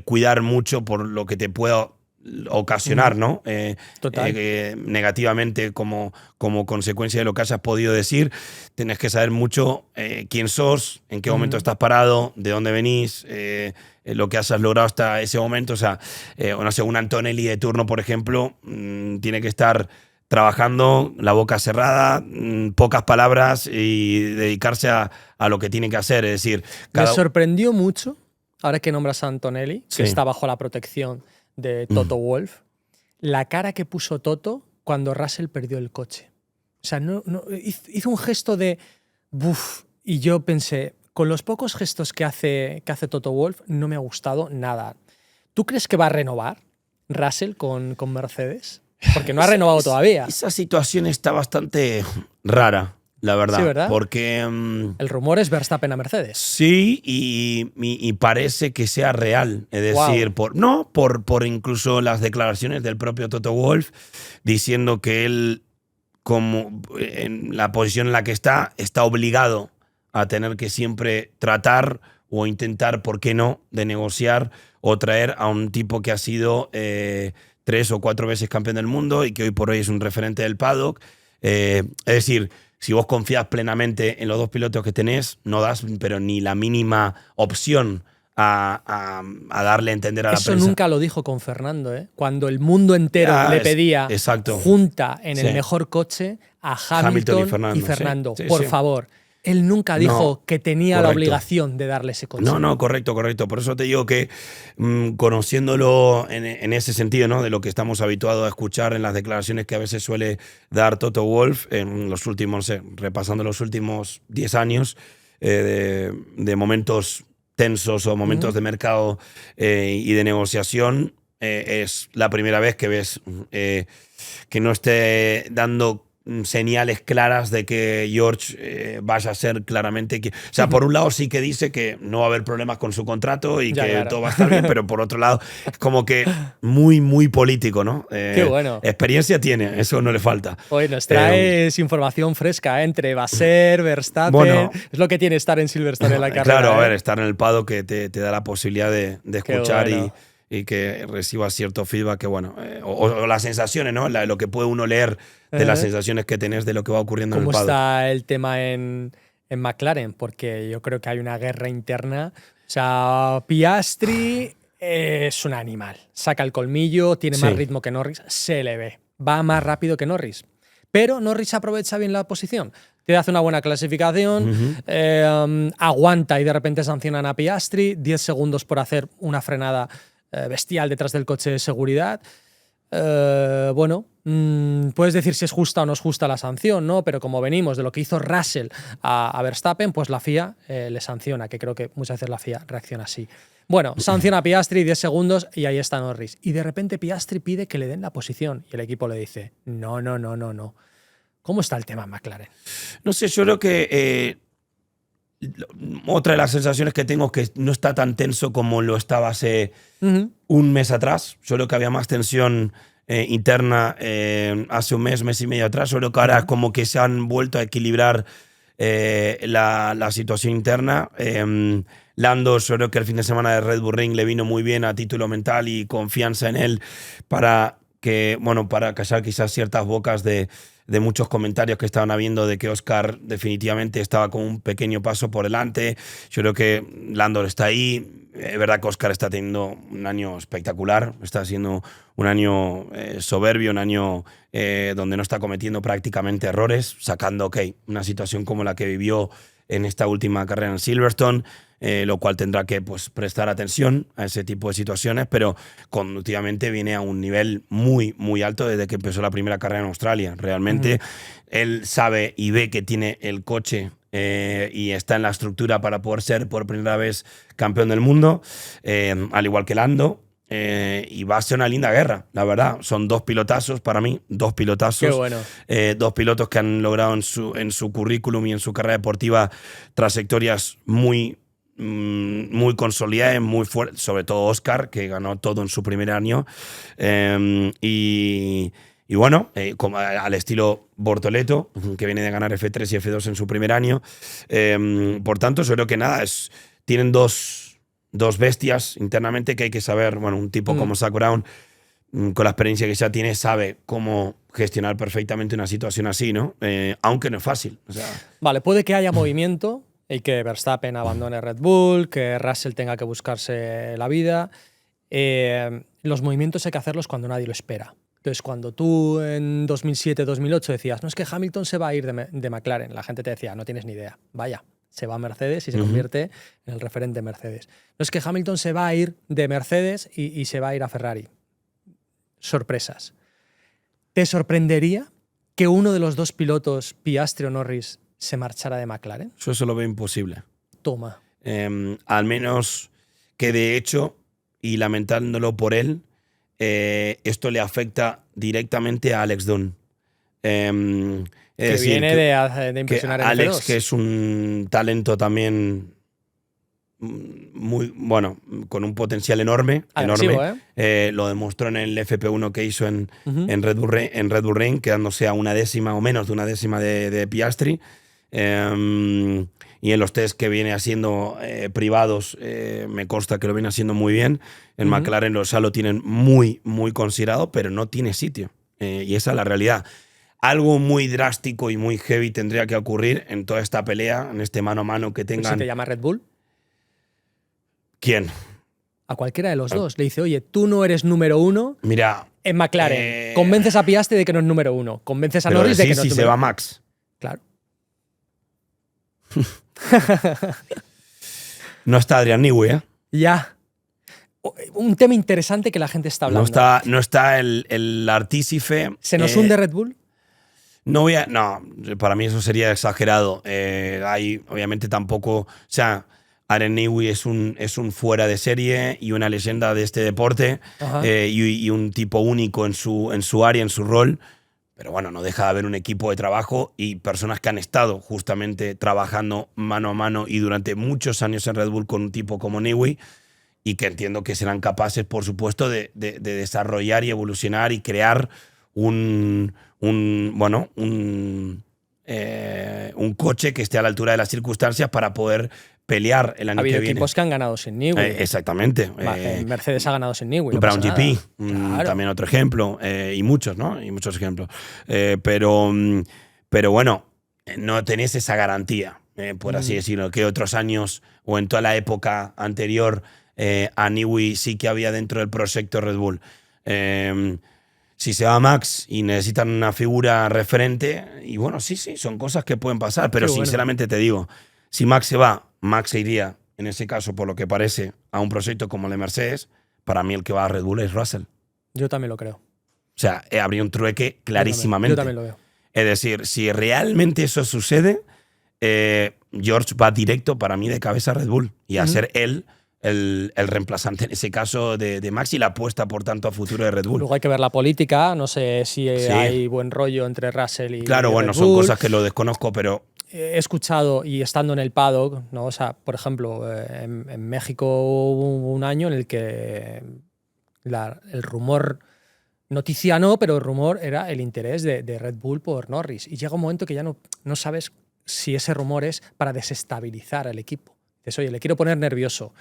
cuidar mucho por lo que te pueda ocasionar, ¿no? Negativamente como consecuencia de lo que hayas podido decir. Tienes que saber mucho quién sos, en qué momento estás parado, de dónde venís, lo que has logrado hasta ese momento. O sea, un Antonelli de turno, por ejemplo, tiene que estar trabajando, la boca cerrada, pocas palabras y dedicarse a lo que tiene que hacer. Es decir, me sorprendió mucho, ahora que nombras a Antonelli, que está bajo la protección de Toto Wolff, la cara que puso Toto cuando Russell perdió el coche. O sea, hizo un gesto de ¡buf! Y yo pensé, con los pocos gestos que hace Toto Wolff, no me ha gustado nada. ¿Tú crees que va a renovar Russell con Mercedes? Porque no ha renovado todavía. Esa situación está bastante rara. la verdad. Sí, ¿verdad? Porque El rumor es Verstappen a Mercedes. sí, y parece que sea real. Es decir, por incluso las declaraciones del propio Toto Wolff diciendo que él, como en la posición en la que está obligado a tener que siempre tratar o intentar, ¿por qué no?, de negociar o traer a un tipo que ha sido 3 o 4 veces campeón del mundo y que hoy por hoy es un referente del paddock. Es decir, si vos confías plenamente en los dos pilotos que tenés, no das pero ni la mínima opción a darle a entender a la Eso prensa. nunca lo dijo con Fernando, ¿eh? Cuando el mundo entero le pedía exacto. junta en Sí. el mejor coche a Hamilton y Fernando. Sí, por sí. favor. Él nunca dijo que tenía la obligación de darle ese coche. No, correcto. Por eso te digo que conociéndolo en ese sentido, ¿no?, de lo que estamos habituados a escuchar en las declaraciones que a veces suele dar Toto Wolff en los últimos, repasando los últimos 10 años de momentos tensos o momentos de mercado y de negociación, es la primera vez que ves que no esté dando señales claras de que George vaya a ser claramente... O sea, por un lado sí que dice que no va a haber problemas con su contrato y que claro, todo va a estar bien, pero por otro lado es como que muy político, ¿no? Qué bueno. Experiencia tiene, eso no le falta. Hoy nos traes información fresca entre Vasser, Verstappen... Bueno, es lo que tiene estar en Silverstone en la carrera. Claro, a ver, estar en el paddock que te da la posibilidad de escuchar bueno. y que reciba cierto feedback, que bueno, o las sensaciones, ¿no? Lo que puede uno leer de las sensaciones que tenés de lo que va ocurriendo en el paddock. ¿Cómo está el tema en McLaren? Porque yo creo que hay una guerra interna. O sea, Piastri es un animal. Saca el colmillo, tiene más ritmo que Norris, se le ve. Va más rápido que Norris. Pero Norris aprovecha bien la posición. Te hace una buena clasificación, aguanta y de repente sancionan a Piastri, 10 segundos por hacer una frenada bestial detrás del coche de seguridad. Bueno, puedes decir si es justa o no es justa la sanción, ¿no? Pero como venimos de lo que hizo Russell a Verstappen, pues la FIA le sanciona, que creo que muchas veces la FIA reacciona así. Bueno, sanciona a Piastri 10 segundos y ahí está Norris. Y de repente Piastri pide que le den la posición y el equipo le dice, no. ¿Cómo está el tema en McLaren? No sé, yo creo que otra de las sensaciones que tengo es que no está tan tenso como lo estaba hace un mes atrás. Yo creo que había más tensión interna hace un mes y medio atrás. Yo creo que ahora como que se han vuelto a equilibrar la situación interna. Lando, yo creo que el fin de semana de Red Bull Ring le vino muy bien a título mental y confianza en él para callar quizás ciertas bocas de muchos comentarios que estaban habiendo de que Oscar definitivamente estaba con un pequeño paso por delante. Yo creo que Lando está ahí. Es verdad que Oscar está teniendo un año espectacular, está siendo un año soberbio, un año donde no está cometiendo prácticamente errores, sacando, una situación como la que vivió en esta última carrera en Silverstone, lo cual tendrá que prestar atención a ese tipo de situaciones, pero conductivamente viene a un nivel muy alto desde que empezó la primera carrera en Australia. Realmente él sabe y ve que tiene el coche y está en la estructura para poder ser por primera vez campeón del mundo, al igual que Lando. Y va a ser una linda guerra, la verdad. Son dos pilotazos para mí, dos pilotazos. Qué bueno. Dos pilotos que han logrado en su currículum y en su carrera deportiva trayectorias muy consolidadas, muy fuertes, sobre todo Oscar, que ganó todo en su primer año. Y bueno, como al estilo Bortoleto, que viene de ganar F3 y F2 en su primer año. Por tanto, yo creo que tienen dos bestias internamente que hay que saber. Bueno, un tipo como Zak Brown, con la experiencia que ya tiene, sabe cómo gestionar perfectamente una situación así, ¿no? Aunque no es fácil. O sea. Vale, puede que haya movimiento y que Verstappen abandone Red Bull, que Russell tenga que buscarse la vida. Los movimientos hay que hacerlos cuando nadie lo espera. Entonces, cuando tú en 2007-2008 decías, no, es que Hamilton se va a ir de McLaren, la gente te decía, no tienes ni idea, vaya. Se va a Mercedes y se convierte en el referente Mercedes. No es que Hamilton se va a ir de Mercedes y se va a ir a Ferrari. Sorpresas. ¿Te sorprendería que uno de los dos pilotos, Piastri o Norris, se marchara de McLaren? Yo eso lo veo imposible. Toma. Al menos que de hecho, y lamentándolo por él, esto le afecta directamente a Alex Dunn. Que viene de impresionar en Alex, F2. que es un talento también muy bueno, con un potencial enorme. Agresivo, Lo demostró en el FP1 que hizo en Red Bull Ring, quedándose a una décima o menos de una décima de Piastri. Y en los test que viene haciendo privados, me consta que lo viene haciendo muy bien. En McLaren ya lo tienen muy, muy considerado, pero no tiene sitio. Y esa es la realidad. Algo muy drástico y muy heavy tendría que ocurrir en toda esta pelea, en este mano a mano que tengan. ¿Si te llama Red Bull? ¿Quién? A cualquiera de los dos. Le dice, oye, tú no eres número uno. Mira. En McLaren. Convences a Piastri de que no es número uno. Convences a Norris de que no es si número se va uno. Max. Claro. No está Adrian Newey, ¿eh? Ya. Un tema interesante que la gente está hablando. No está el artífice. ¿Se nos hunde Red Bull? No, para mí eso sería exagerado. Hay, obviamente, tampoco. O sea, Adrian Newey es un fuera de serie y una leyenda de este deporte y un tipo único en su área, en su rol. Pero bueno, no deja de haber un equipo de trabajo y personas que han estado justamente trabajando mano a mano y durante muchos años en Red Bull con un tipo como Newey y que entiendo que serán capaces, por supuesto, de desarrollar y evolucionar y crear un coche que esté a la altura de las circunstancias para poder pelear el año que viene. Ha habido equipos que han ganado sin Newey. Exactamente. Mercedes ha ganado sin Newey. Brown GP, claro. También otro ejemplo. Y muchos, ¿no? Y muchos ejemplos. Pero bueno, no tenés esa garantía, por así decirlo, que otros años o en toda la época anterior a Newey sí que había dentro del proyecto Red Bull. Si se va Max y necesitan una figura referente, y bueno, sí, son cosas que pueden pasar, pero sinceramente te digo, si Max se va, Max se iría, en ese caso, por lo que parece, a un proyecto como el de Mercedes. Para mí el que va a Red Bull es Russell. Yo también lo creo. O sea, habría un trueque clarísimamente. Yo también lo veo. Es decir, si realmente eso sucede, George va directo para mí de cabeza a Red Bull y a ser él el reemplazante en ese caso de Max y la apuesta, por tanto, a futuro de Red Bull. Luego hay que ver la política, no sé si hay buen rollo entre Russell y Claro, bueno, Red son Bull. cosas que lo desconozco, pero... He escuchado, y estando en el paddock, ¿no? O sea, por ejemplo, en México hubo un año en el que el rumor, noticia no, pero el rumor era el interés de Red Bull por Norris. Y llega un momento que ya no sabes si ese rumor es para desestabilizar al equipo. Dices, oye, le quiero poner nervioso.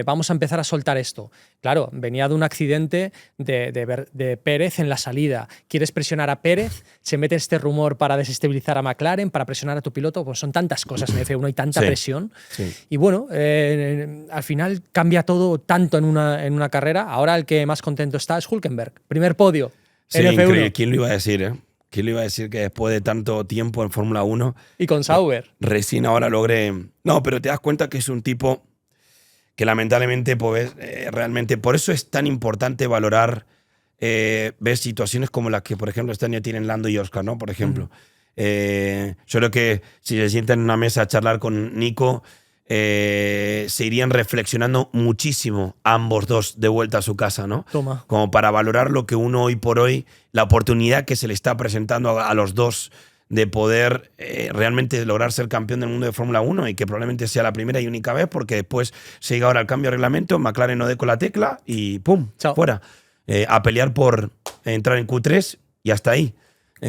Vamos a empezar a soltar esto. Claro, venía de un accidente de Pérez en la salida. ¿Quieres presionar a Pérez? Se mete este rumor para desestabilizar a McLaren, para presionar a tu piloto. Pues son tantas cosas en F1 y tanta presión. Sí. Y bueno, al final cambia todo tanto en una carrera. Ahora el que más contento está es Hülkenberg. Primer podio en F1. Increíble. ¿Quién lo iba a decir, ¿Quién le iba a decir que después de tanto tiempo en Fórmula 1... Y con Sauber. Recién ahora logré... No, pero te das cuenta que es un tipo que lamentablemente, pues, realmente... Por eso es tan importante valorar, ver situaciones como las que, por ejemplo, este año tienen Lando y Oscar, ¿no? Por ejemplo. Yo creo que si se sientan en una mesa a charlar con Nico, se irían reflexionando muchísimo ambos dos de vuelta a su casa, ¿no? Toma. Como para valorar lo que uno hoy por hoy, la oportunidad que se le está presentando a los dos de poder realmente lograr ser campeón del mundo de Fórmula 1 y que probablemente sea la primera y única vez, porque después se llega ahora al cambio de reglamento, McLaren no dé con la tecla y ¡pum! Chao. Fuera. A pelear por entrar en Q3 y hasta ahí.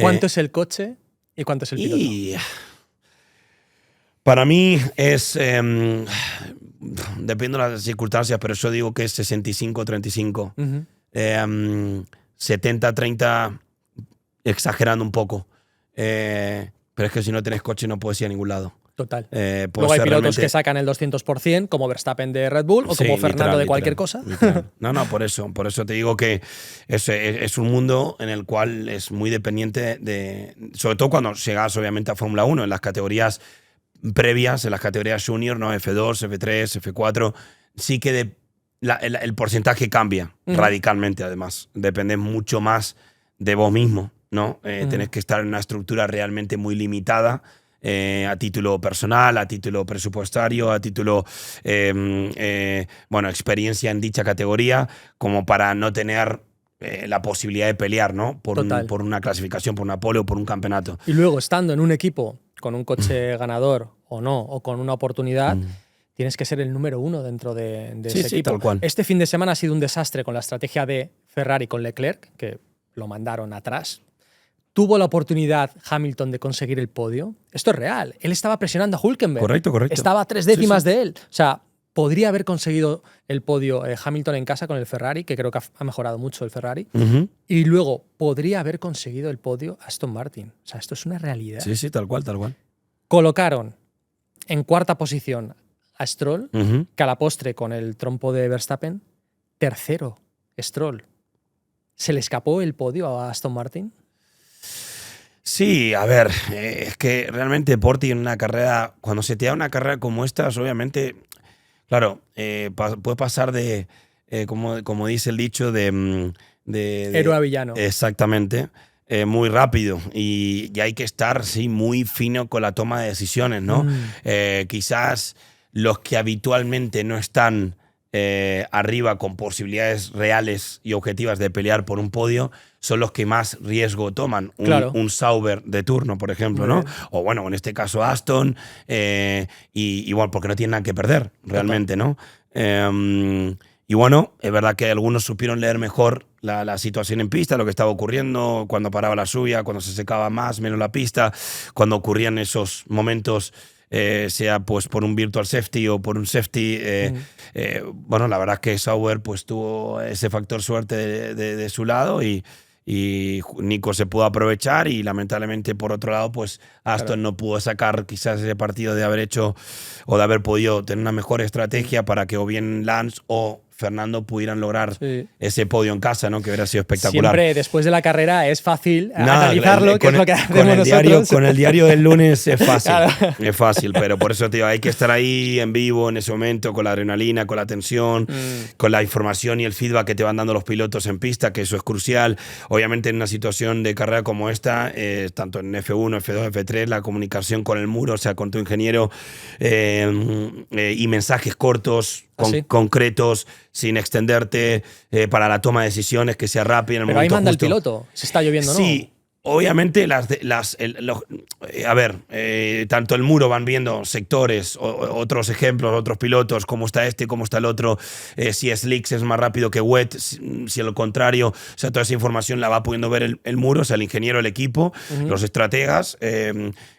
¿Cuánto es el coche y cuánto es el piloto? Para mí es... depende de las circunstancias, pero yo digo que es 65-35. 70-30 exagerando un poco. Pero es que si no tenés coche no puedes ir a ningún lado. Total. Luego hay pilotos que sacan el 200%, como Verstappen de Red Bull o como Fernando de cualquier cosa. No, por eso te digo que es un mundo en el cual es muy dependiente sobre todo cuando llegas obviamente a Fórmula 1, en las categorías previas, en las categorías junior, ¿no? F2, F3, F4, sí que el porcentaje cambia radicalmente, además. Depende mucho más de vos mismo, ¿no? Tenés que estar en una estructura realmente muy limitada, a título personal, a título presupuestario, a título, experiencia en dicha categoría, como para no tener la posibilidad de pelear, ¿no? Por Total. una clasificación, por una pole o por un campeonato. Y luego, estando en un equipo con un coche ganador o no, o con una oportunidad, tienes que ser el número uno dentro de Sí, ese sí, equipo. tal cual. Este fin de semana ha sido un desastre con la estrategia de Ferrari con Leclerc, que lo mandaron atrás. Tuvo la oportunidad Hamilton de conseguir el podio. Esto es real. Él estaba presionando a Hulkenberg. Correcto. Estaba a 3 décimas de él. O sea, podría haber conseguido el podio Hamilton en casa con el Ferrari, que creo que ha mejorado mucho el Ferrari. Y luego podría haber conseguido el podio Aston Martin. O sea, esto es una realidad. Sí, tal cual. Colocaron en cuarta posición a Stroll, que a la postre con el trompo de Verstappen, tercero Stroll. ¿Se le escapó el podio a Aston Martin? Sí, a ver, es que realmente Porti en una carrera, cuando se te da una carrera como esta, obviamente, claro, puede pasar de, como dice el dicho, de Héroe a villano. Exactamente, muy rápido y hay que estar, sí, muy fino con la toma de decisiones, ¿no? Quizás los que habitualmente no están arriba con posibilidades reales y objetivas de pelear por un podio son los que más riesgo toman. Un Sauber de turno, por ejemplo, ¿no? O bueno, en este caso Aston, y bueno, porque no tienen nada que perder realmente, ¿no? Y bueno, es verdad que algunos supieron leer mejor la situación en pista, lo que estaba ocurriendo, cuando paraba la suya, cuando se secaba más, menos la pista, cuando ocurrían esos momentos, sea pues por un virtual safety o por un safety. Bueno, la verdad es que Sauber pues tuvo ese factor suerte de su lado y Nico se pudo aprovechar y lamentablemente por otro lado pues Aston no pudo sacar quizás ese partido de haber hecho o de haber podido tener una mejor estrategia para que o bien Lance o Fernando pudieran lograr ese podio en casa, ¿no? Que hubiera sido espectacular. Siempre después de la carrera es fácil analizarlo, que es lo que hacemos nosotros. Con el diario del lunes es fácil, es fácil, pero por eso, tío, hay que estar ahí en vivo en ese momento, con la adrenalina, con la tensión, con la información y el feedback que te van dando los pilotos en pista, que eso es crucial. Obviamente en una situación de carrera como esta, tanto en F1, F2, F3, la comunicación con el muro, o sea, con tu ingeniero y mensajes cortos, concretos, sin extenderte, para la toma de decisiones, que sea rápida en el Pero momento ahí manda justo. El piloto, se está lloviendo, ¿no? Sí, obviamente tanto el muro van viendo sectores, otros ejemplos, otros pilotos, cómo está este, cómo está el otro, si Slicks es más rápido que Wet, si lo contrario, o sea, toda esa información la va pudiendo ver el muro, o sea, el ingeniero, el equipo, los estrategas,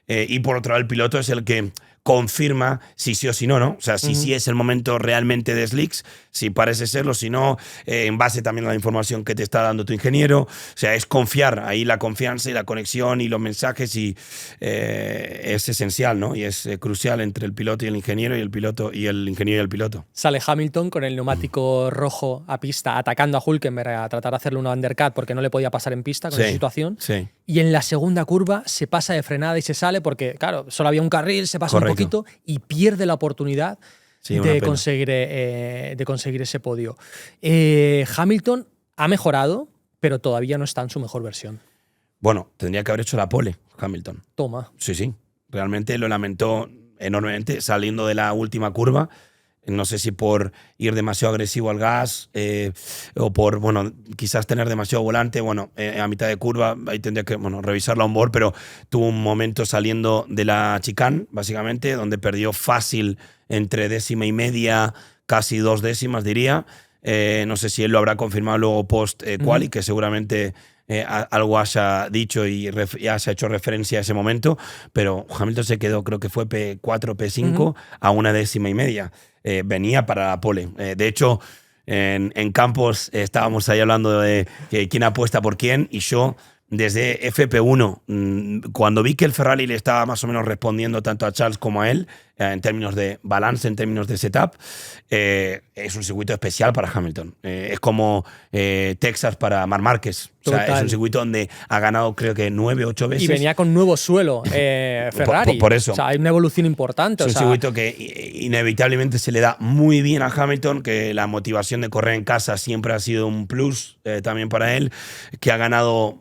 y por otro lado el piloto es el que confirma si sí o si no, ¿no? O sea, si sí es el momento realmente de Slicks, si parece serlo, si no, en base también a la información que te está dando tu ingeniero. O sea, es confiar, ahí la confianza y la conexión y los mensajes y es esencial, ¿no? Y es crucial entre el piloto y el ingeniero y el piloto y el ingeniero y el piloto. Sale Hamilton con el neumático rojo a pista, atacando a Hülkenberg a tratar de hacerle una undercut porque no le podía pasar en pista con esa situación. Sí. Y en la segunda curva se pasa de frenada y se sale porque, claro, solo había un carril, se pasa un poquito y pierde la oportunidad de conseguir ese podio. Hamilton ha mejorado, pero todavía no está en su mejor versión. Bueno, tendría que haber hecho la pole, Hamilton. Toma. Sí. Realmente lo lamentó enormemente saliendo de la última curva. No sé si por ir demasiado agresivo al gas o por, bueno, quizás tener demasiado volante. Bueno, a mitad de curva ahí tendría que, bueno, revisar la onboard, pero tuvo un momento saliendo de la chicane, básicamente, donde perdió fácil entre 1,5 décimas, casi 2 décimas, diría. No sé si él lo habrá confirmado luego post-quali, que seguramente algo haya dicho y haya hecho referencia a ese momento, pero Hamilton se quedó, creo que fue P4, P5 a 1,5 décimas. Venía para la pole. De hecho, en Campos estábamos ahí hablando de quién apuesta por quién y yo desde FP1, cuando vi que el Ferrari le estaba más o menos respondiendo tanto a Charles como a él, en términos de balance, en términos de setup, es un circuito especial para Hamilton. Es como Texas para Marc Márquez. O sea, es un circuito donde ha ganado creo que 9, 8 veces. Y venía con nuevo suelo Ferrari. Por eso. O sea, hay una evolución importante. Es un circuito que inevitablemente se le da muy bien a Hamilton, que la motivación de correr en casa siempre ha sido un plus también para él, que ha ganado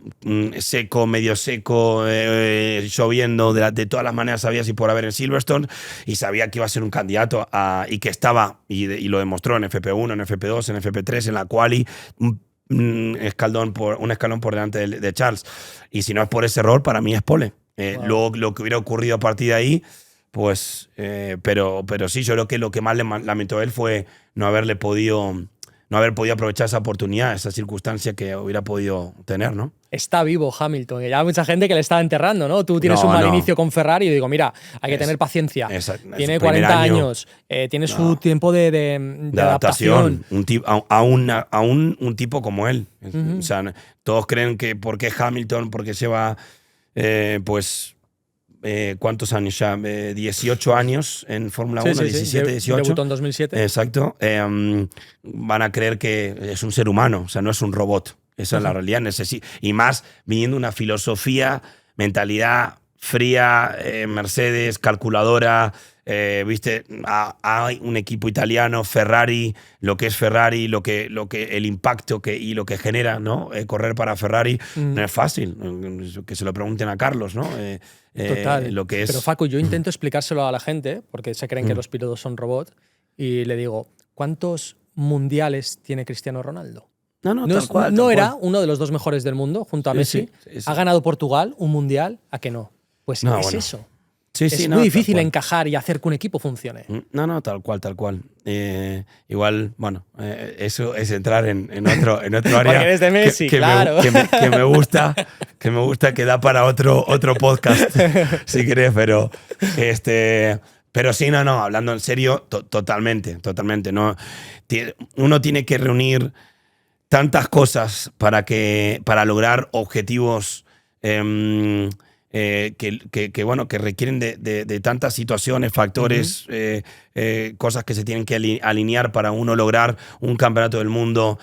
seco, medio seco, lloviendo, de todas las maneras sabía si por haber en Silverstone, y sabía que iba a ser un candidato y que estaba, y lo demostró en FP1, en FP2, en FP3, en la quali, un escalón por delante de Charles. Y si no es por ese error, para mí es pole. Wow. Luego, lo que hubiera ocurrido a partir de ahí, pues, pero sí, yo creo que lo que más le lamentó a él fue no haber podido aprovechar esa oportunidad, esa circunstancia que hubiera podido tener, ¿no? Está vivo Hamilton, que ya hay mucha gente que le está enterrando, ¿no? Tú tienes un mal inicio con Ferrari y digo, mira, hay que tener paciencia. Tiene 40 años, tiene su tiempo de adaptación. Un tipo como él. O sea, todos creen que porque Hamilton, porque lleva, ¿cuántos años ya? 18 años en Fórmula 1, 17, 18. Debutó en 2007. Exacto. Van a creer que es un ser humano, o sea, no es un robot. Esa es la realidad. Y más viniendo una filosofía, mentalidad fría, Mercedes, calculadora. Viste, hay un equipo italiano, Ferrari, lo que es Ferrari, el impacto y lo que genera, ¿no? Correr para Ferrari no es fácil. Que se lo pregunten a Carlos, ¿no? Total. Lo que es... Pero Facu, yo intento explicárselo a la gente, porque se creen que los pilotos son robots, y le digo, ¿cuántos mundiales tiene Cristiano Ronaldo? Tal cual. Era uno de los 2 mejores del mundo, junto a Messi. Sí. Ha ganado Portugal un mundial, ¿a que no? Pues No, es bueno. eso. Sí, es sí, muy difícil tal cual. encajar y hacer que un equipo funcione. No, tal cual. Igual, bueno, eso es entrar en otro área. Porque eres de Messi, claro. Que me gusta, que da para otro podcast, si querés, pero sí, no, hablando en serio, totalmente. No, uno tiene que reunir tantas cosas para lograr objetivos que requieren de tantas situaciones, factores, cosas que se tienen que alinear para uno lograr un campeonato del mundo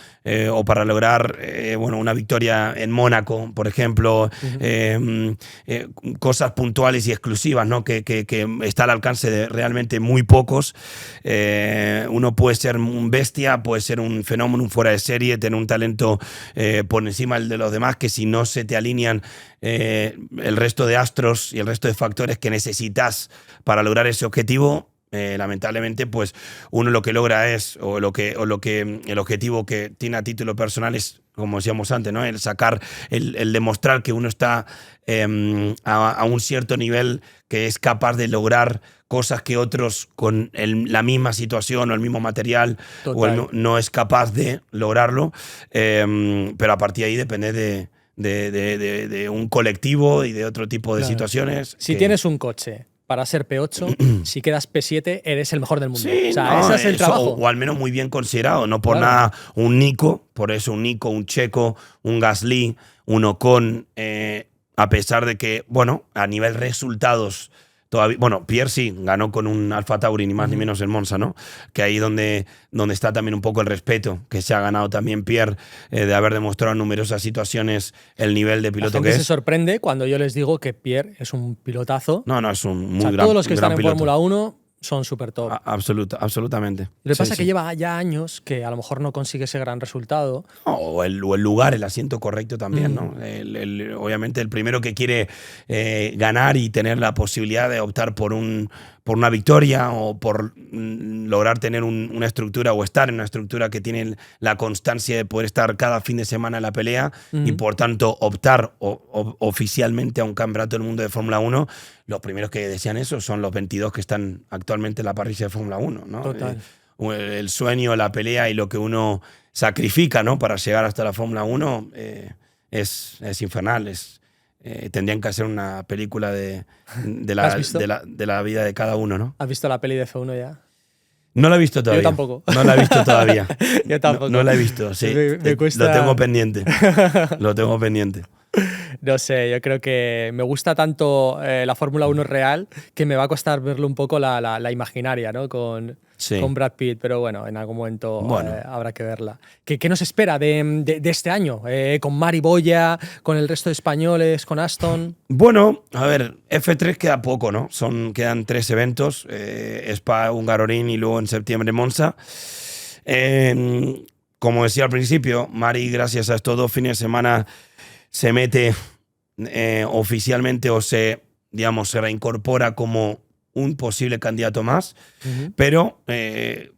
o para lograr una victoria en Mónaco, por ejemplo, cosas puntuales y exclusivas, ¿no? que está al alcance de realmente muy pocos. Uno puede ser un bestia, puede ser un fenómeno, un fuera de serie, tener un talento por encima de los demás, que si no se te alinean el resto de astros y el resto de factores que necesitas para lograr ese objetivo, lamentablemente, pues uno lo que logra es, el objetivo que tiene a título personal es, como decíamos antes, ¿no? El demostrar que uno está a un cierto nivel, que es capaz de lograr cosas que otros con la misma situación o el mismo material no es capaz de lograrlo, pero a partir de ahí depende de un colectivo y de otro tipo de situaciones. Si tienes un coche para ser P8, si quedas P7, eres el mejor del mundo. Sí, o sea, ese es el trabajo. O al menos muy bien considerado. No por nada un Nico, por eso un Nico, un Checo, un Gasly, un Ocon, a pesar de que, bueno, a nivel resultados... Todavía, bueno, Pierre sí ganó con un Alfa Tauri, ni más ni menos en Monza, ¿no? Que ahí donde está también un poco el respeto que se ha ganado también Pierre, de haber demostrado en numerosas situaciones el nivel de piloto que es. Se sorprende cuando yo les digo que Pierre es un pilotazo. No, es un muy gran todos los que están en piloto. Fórmula 1 son súper top. Absolutamente. Lo que pasa es que lleva ya años que a lo mejor no consigue ese gran resultado. O el lugar, el asiento correcto también, ¿no? Obviamente el primero que quiere ganar y tener la posibilidad de optar por una victoria o por lograr tener una estructura o estar en una estructura que tiene la constancia de poder estar cada fin de semana en la pelea y por tanto optar oficialmente a un campeonato del mundo de Fórmula 1, los primeros que desean eso son los 22 que están actualmente en la parrilla de Fórmula 1, ¿no? Total. El sueño, la pelea y lo que uno sacrifica, ¿no? Para llegar hasta la Fórmula 1 es infernal. Tendrían que hacer una película de la vida de cada uno, ¿no? ¿Has visto la peli de F1 ya? No la he visto todavía. Yo tampoco. No la he visto todavía. Yo tampoco. No la he visto, sí. Me cuesta... Lo tengo pendiente. No sé, yo creo que me gusta tanto la Fórmula 1 real que me va a costar verlo un poco la imaginaria, ¿no? Con Brad Pitt, pero bueno, en algún momento habrá que verla. ¿Qué nos espera de este año? Con Mari Boya, con el resto de españoles, con Aston. Bueno, a ver, F3 queda poco, ¿no? Quedan 3 eventos, Spa, Hungaroring y luego en septiembre Monza. Como decía al principio, Mari, gracias a estos 2 fines de semana, se mete oficialmente o se reincorpora como un posible candidato más, pero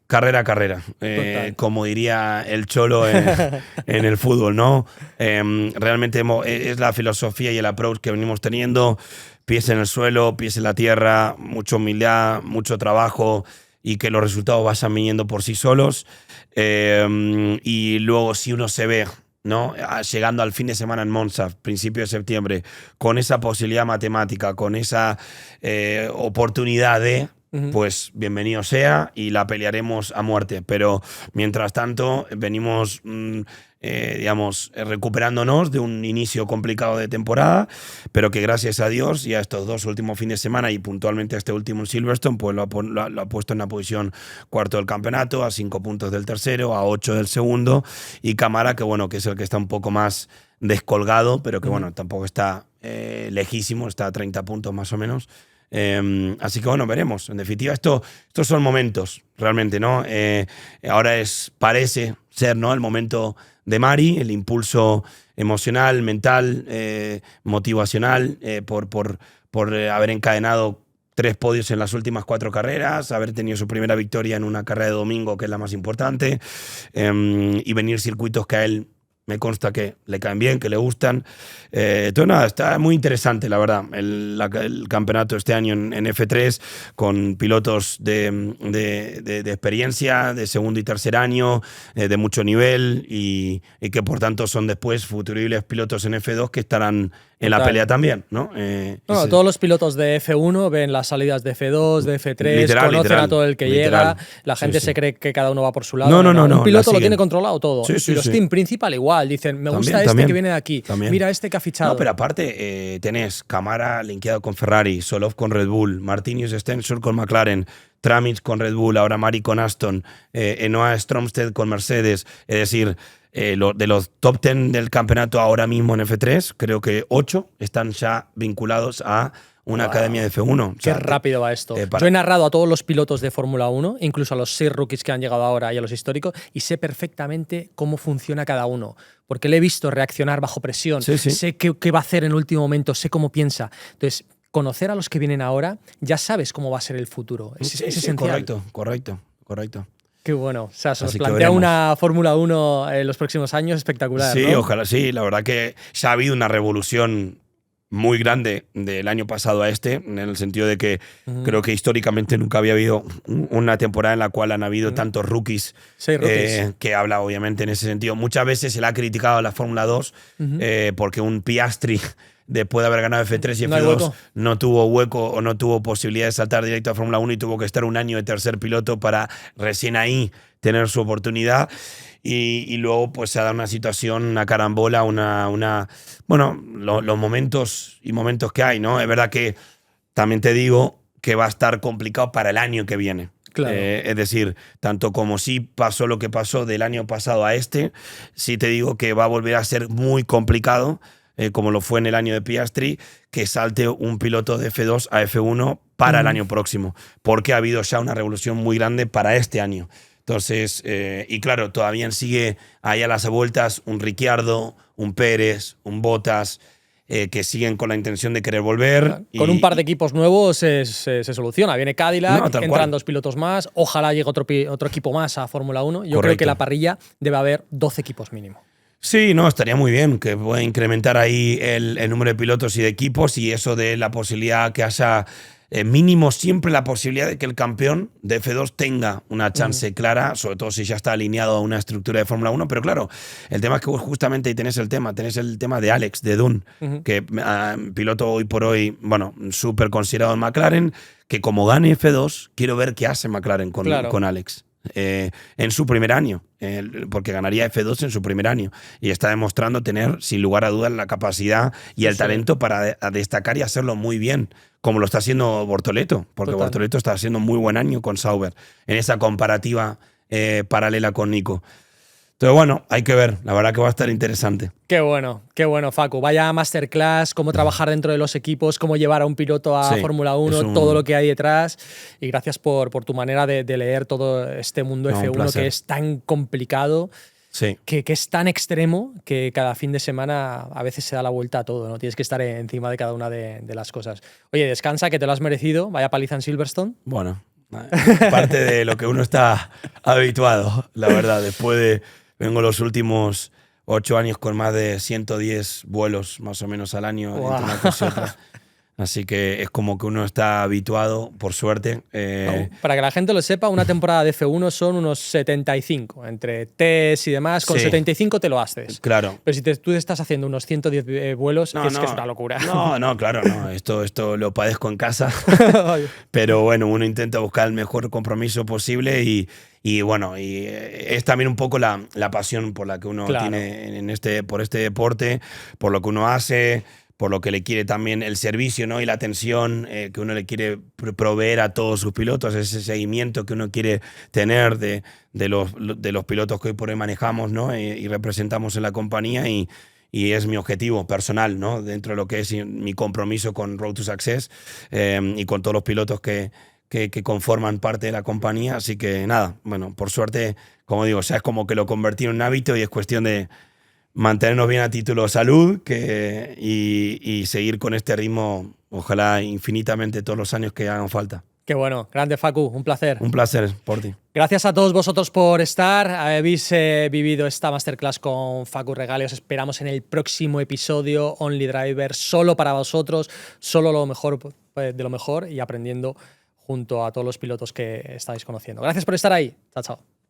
carrera a carrera, como diría el Cholo en el fútbol, ¿no? Realmente es la filosofía y el approach que venimos teniendo, pies en el suelo, pies en la tierra, mucha humildad, mucho trabajo y que los resultados vayan viniendo por sí solos. Y luego si uno se ve, ¿no?, llegando al fin de semana en Monza, principio de septiembre, con esa posibilidad matemática, con esa oportunidad de, pues bienvenido sea y la pelearemos a muerte. Pero mientras tanto venimos, digamos, recuperándonos de un inicio complicado de temporada, pero que gracias a Dios y a estos 2 últimos fines de semana y puntualmente a este último en Silverstone, pues lo ha puesto en la posición cuarto del campeonato, a 5 puntos del tercero, a 8 del segundo, y Cámara, que bueno, que es el que está un poco más descolgado, pero que bueno, tampoco está lejísimo, está a 30 puntos más o menos. Así que bueno, veremos. En definitiva, estos son momentos, realmente, ¿no? Ahora parece ser, ¿no?, el momento de Mari, el impulso emocional, mental, motivacional, por haber encadenado 3 podios en las últimas 4 carreras, haber tenido su primera victoria en una carrera de domingo, que es la más importante, y venir circuitos que a él me consta que le caen bien, que le gustan. Entonces, nada, está muy interesante, la verdad, el campeonato este año en F3, con pilotos de experiencia, de segundo y tercer año, de mucho nivel, y que por tanto son después futuribles pilotos en F2 que estarán en la pelea también, ¿no? Todos los pilotos de F1 ven las salidas de F2, de F3, conocen a todo el que llega, la gente se cree que cada uno va por su lado. No, un piloto lo tiene controlado todo. Sí, y los team principal igual, dicen, me gusta este que viene de aquí, mira este que ha fichado. No, pero aparte tenés Cámara linkeado con Ferrari, Solov con Red Bull, Martinius Stenson con McLaren, Tramitz con Red Bull, ahora Mari con Aston, Enoa Stromstedt con Mercedes. Es decir, de los top 10 del campeonato ahora mismo en F3, creo que 8 están ya vinculados a una academia de F1. Qué rápido va esto. Yo he narrado a todos los pilotos de Fórmula 1, incluso a los 6 rookies que han llegado ahora y a los históricos, y sé perfectamente cómo funciona cada uno. Porque le he visto reaccionar bajo presión, sé qué va a hacer en el último momento, sé cómo piensa. Entonces, conocer a los que vienen ahora, ya sabes cómo va a ser el futuro. Es esencial. Correcto. Qué bueno. O sea, se nos plantea una Fórmula 1 en los próximos años espectacular. Sí, ¿no? Ojalá sí. La verdad que ya ha habido una revolución muy grande del año pasado a este, en el sentido de que creo que históricamente nunca había habido una temporada en la cual han habido tantos rookies, que habla obviamente en ese sentido. Muchas veces se le ha criticado a la Fórmula 2 porque un Piastri, después de haber ganado F3 y F2, no tuvo hueco o no tuvo posibilidad de saltar directo a Fórmula 1 y tuvo que estar un año de tercer piloto para recién ahí tener su oportunidad. Y luego pues se ha dado una situación, una carambola, bueno, los momentos que hay, ¿no? Es verdad que también te digo que va a estar complicado para el año que viene. Claro. Es decir, tanto como sí pasó lo que pasó del año pasado a este, sí te digo que va a volver a ser muy complicado, como lo fue en el año de Piastri, que salte un piloto de F2 a F1 para el año próximo, porque ha habido ya una revolución muy grande para este año. Entonces, y claro, todavía sigue ahí a las vueltas un Ricciardo, un Pérez, un Bottas, que siguen con la intención de querer volver. Con un par de equipos nuevos se soluciona. Viene Cadillac, entran 2 pilotos más, ojalá llegue otro equipo más a Fórmula 1. Yo creo que la parrilla debe haber 12 equipos mínimo. Sí, no, estaría muy bien que pueda incrementar ahí el número de pilotos y de equipos, y eso de la posibilidad que haya mínimo siempre la posibilidad de que el campeón de F2 tenga una chance clara, sobre todo si ya está alineado a una estructura de Fórmula 1. Pero claro, el tema es que justamente ahí tenés el tema de Alex, de Dunn, que piloto hoy por hoy, bueno, súper considerado en McLaren, que como gane F2, quiero ver qué hace McLaren con Alex. En su primer año, porque ganaría F2 en su primer año, y está demostrando tener sin lugar a dudas la capacidad y el talento para destacar y hacerlo muy bien, como lo está haciendo Bortoleto, porque Bortoleto está haciendo muy buen año con Sauber en esa comparativa paralela con Nico. Entonces, bueno, hay que ver. La verdad que va a estar interesante. Qué bueno, Facu. Vaya masterclass, cómo trabajar dentro de los equipos, cómo llevar a un piloto a Fórmula 1, todo lo que hay detrás. Y gracias por tu manera de leer todo este mundo F1 que es tan complicado Sí. que es tan extremo que cada fin de semana a veces se da la vuelta a todo, ¿no? Tienes que estar encima de cada una de las cosas. Oye, descansa, que te lo has merecido. Vaya paliza en Silverstone. Bueno, parte de lo que uno está habituado, la verdad. Vengo los últimos 8 años con más de 110 vuelos más o menos al año, Wow. entre una cosa y otra. Así que es como que uno está habituado, por suerte. Para que la gente lo sepa, una temporada de F1 son unos 75, entre test y demás. Con Sí. 75 te lo haces. Claro. Pero si tú estás haciendo unos 110 vuelos, No, que es no. que es una locura. No, claro, no. Esto lo padezco en casa. Pero bueno, uno intenta buscar el mejor compromiso posible y bueno, es también un poco la pasión por la que uno Claro. tiene por este deporte, por lo que uno hace, por lo que le quiere también el servicio, ¿no? Y la atención que uno le quiere proveer a todos sus pilotos, ese seguimiento que uno quiere tener de los pilotos que hoy por hoy manejamos, ¿no? Y representamos en la compañía y es mi objetivo personal, ¿no? Dentro de lo que es mi compromiso con Road to Success y con todos los pilotos que conforman parte de la compañía. Así que nada, bueno, por suerte, como digo, o sea, es como que lo convertí en un hábito y es cuestión de mantenernos bien a título de salud y seguir con este ritmo, ojalá infinitamente todos los años que hagan falta. Qué bueno. Grande, Facu. Un placer. Un placer por ti. Gracias a todos vosotros por estar. Habéis vivido esta masterclass con Facu Regale. Os esperamos en el próximo episodio Only Driver, solo para vosotros, solo lo mejor de lo mejor y aprendiendo junto a todos los pilotos que estáis conociendo. Gracias por estar ahí. Chao, chao.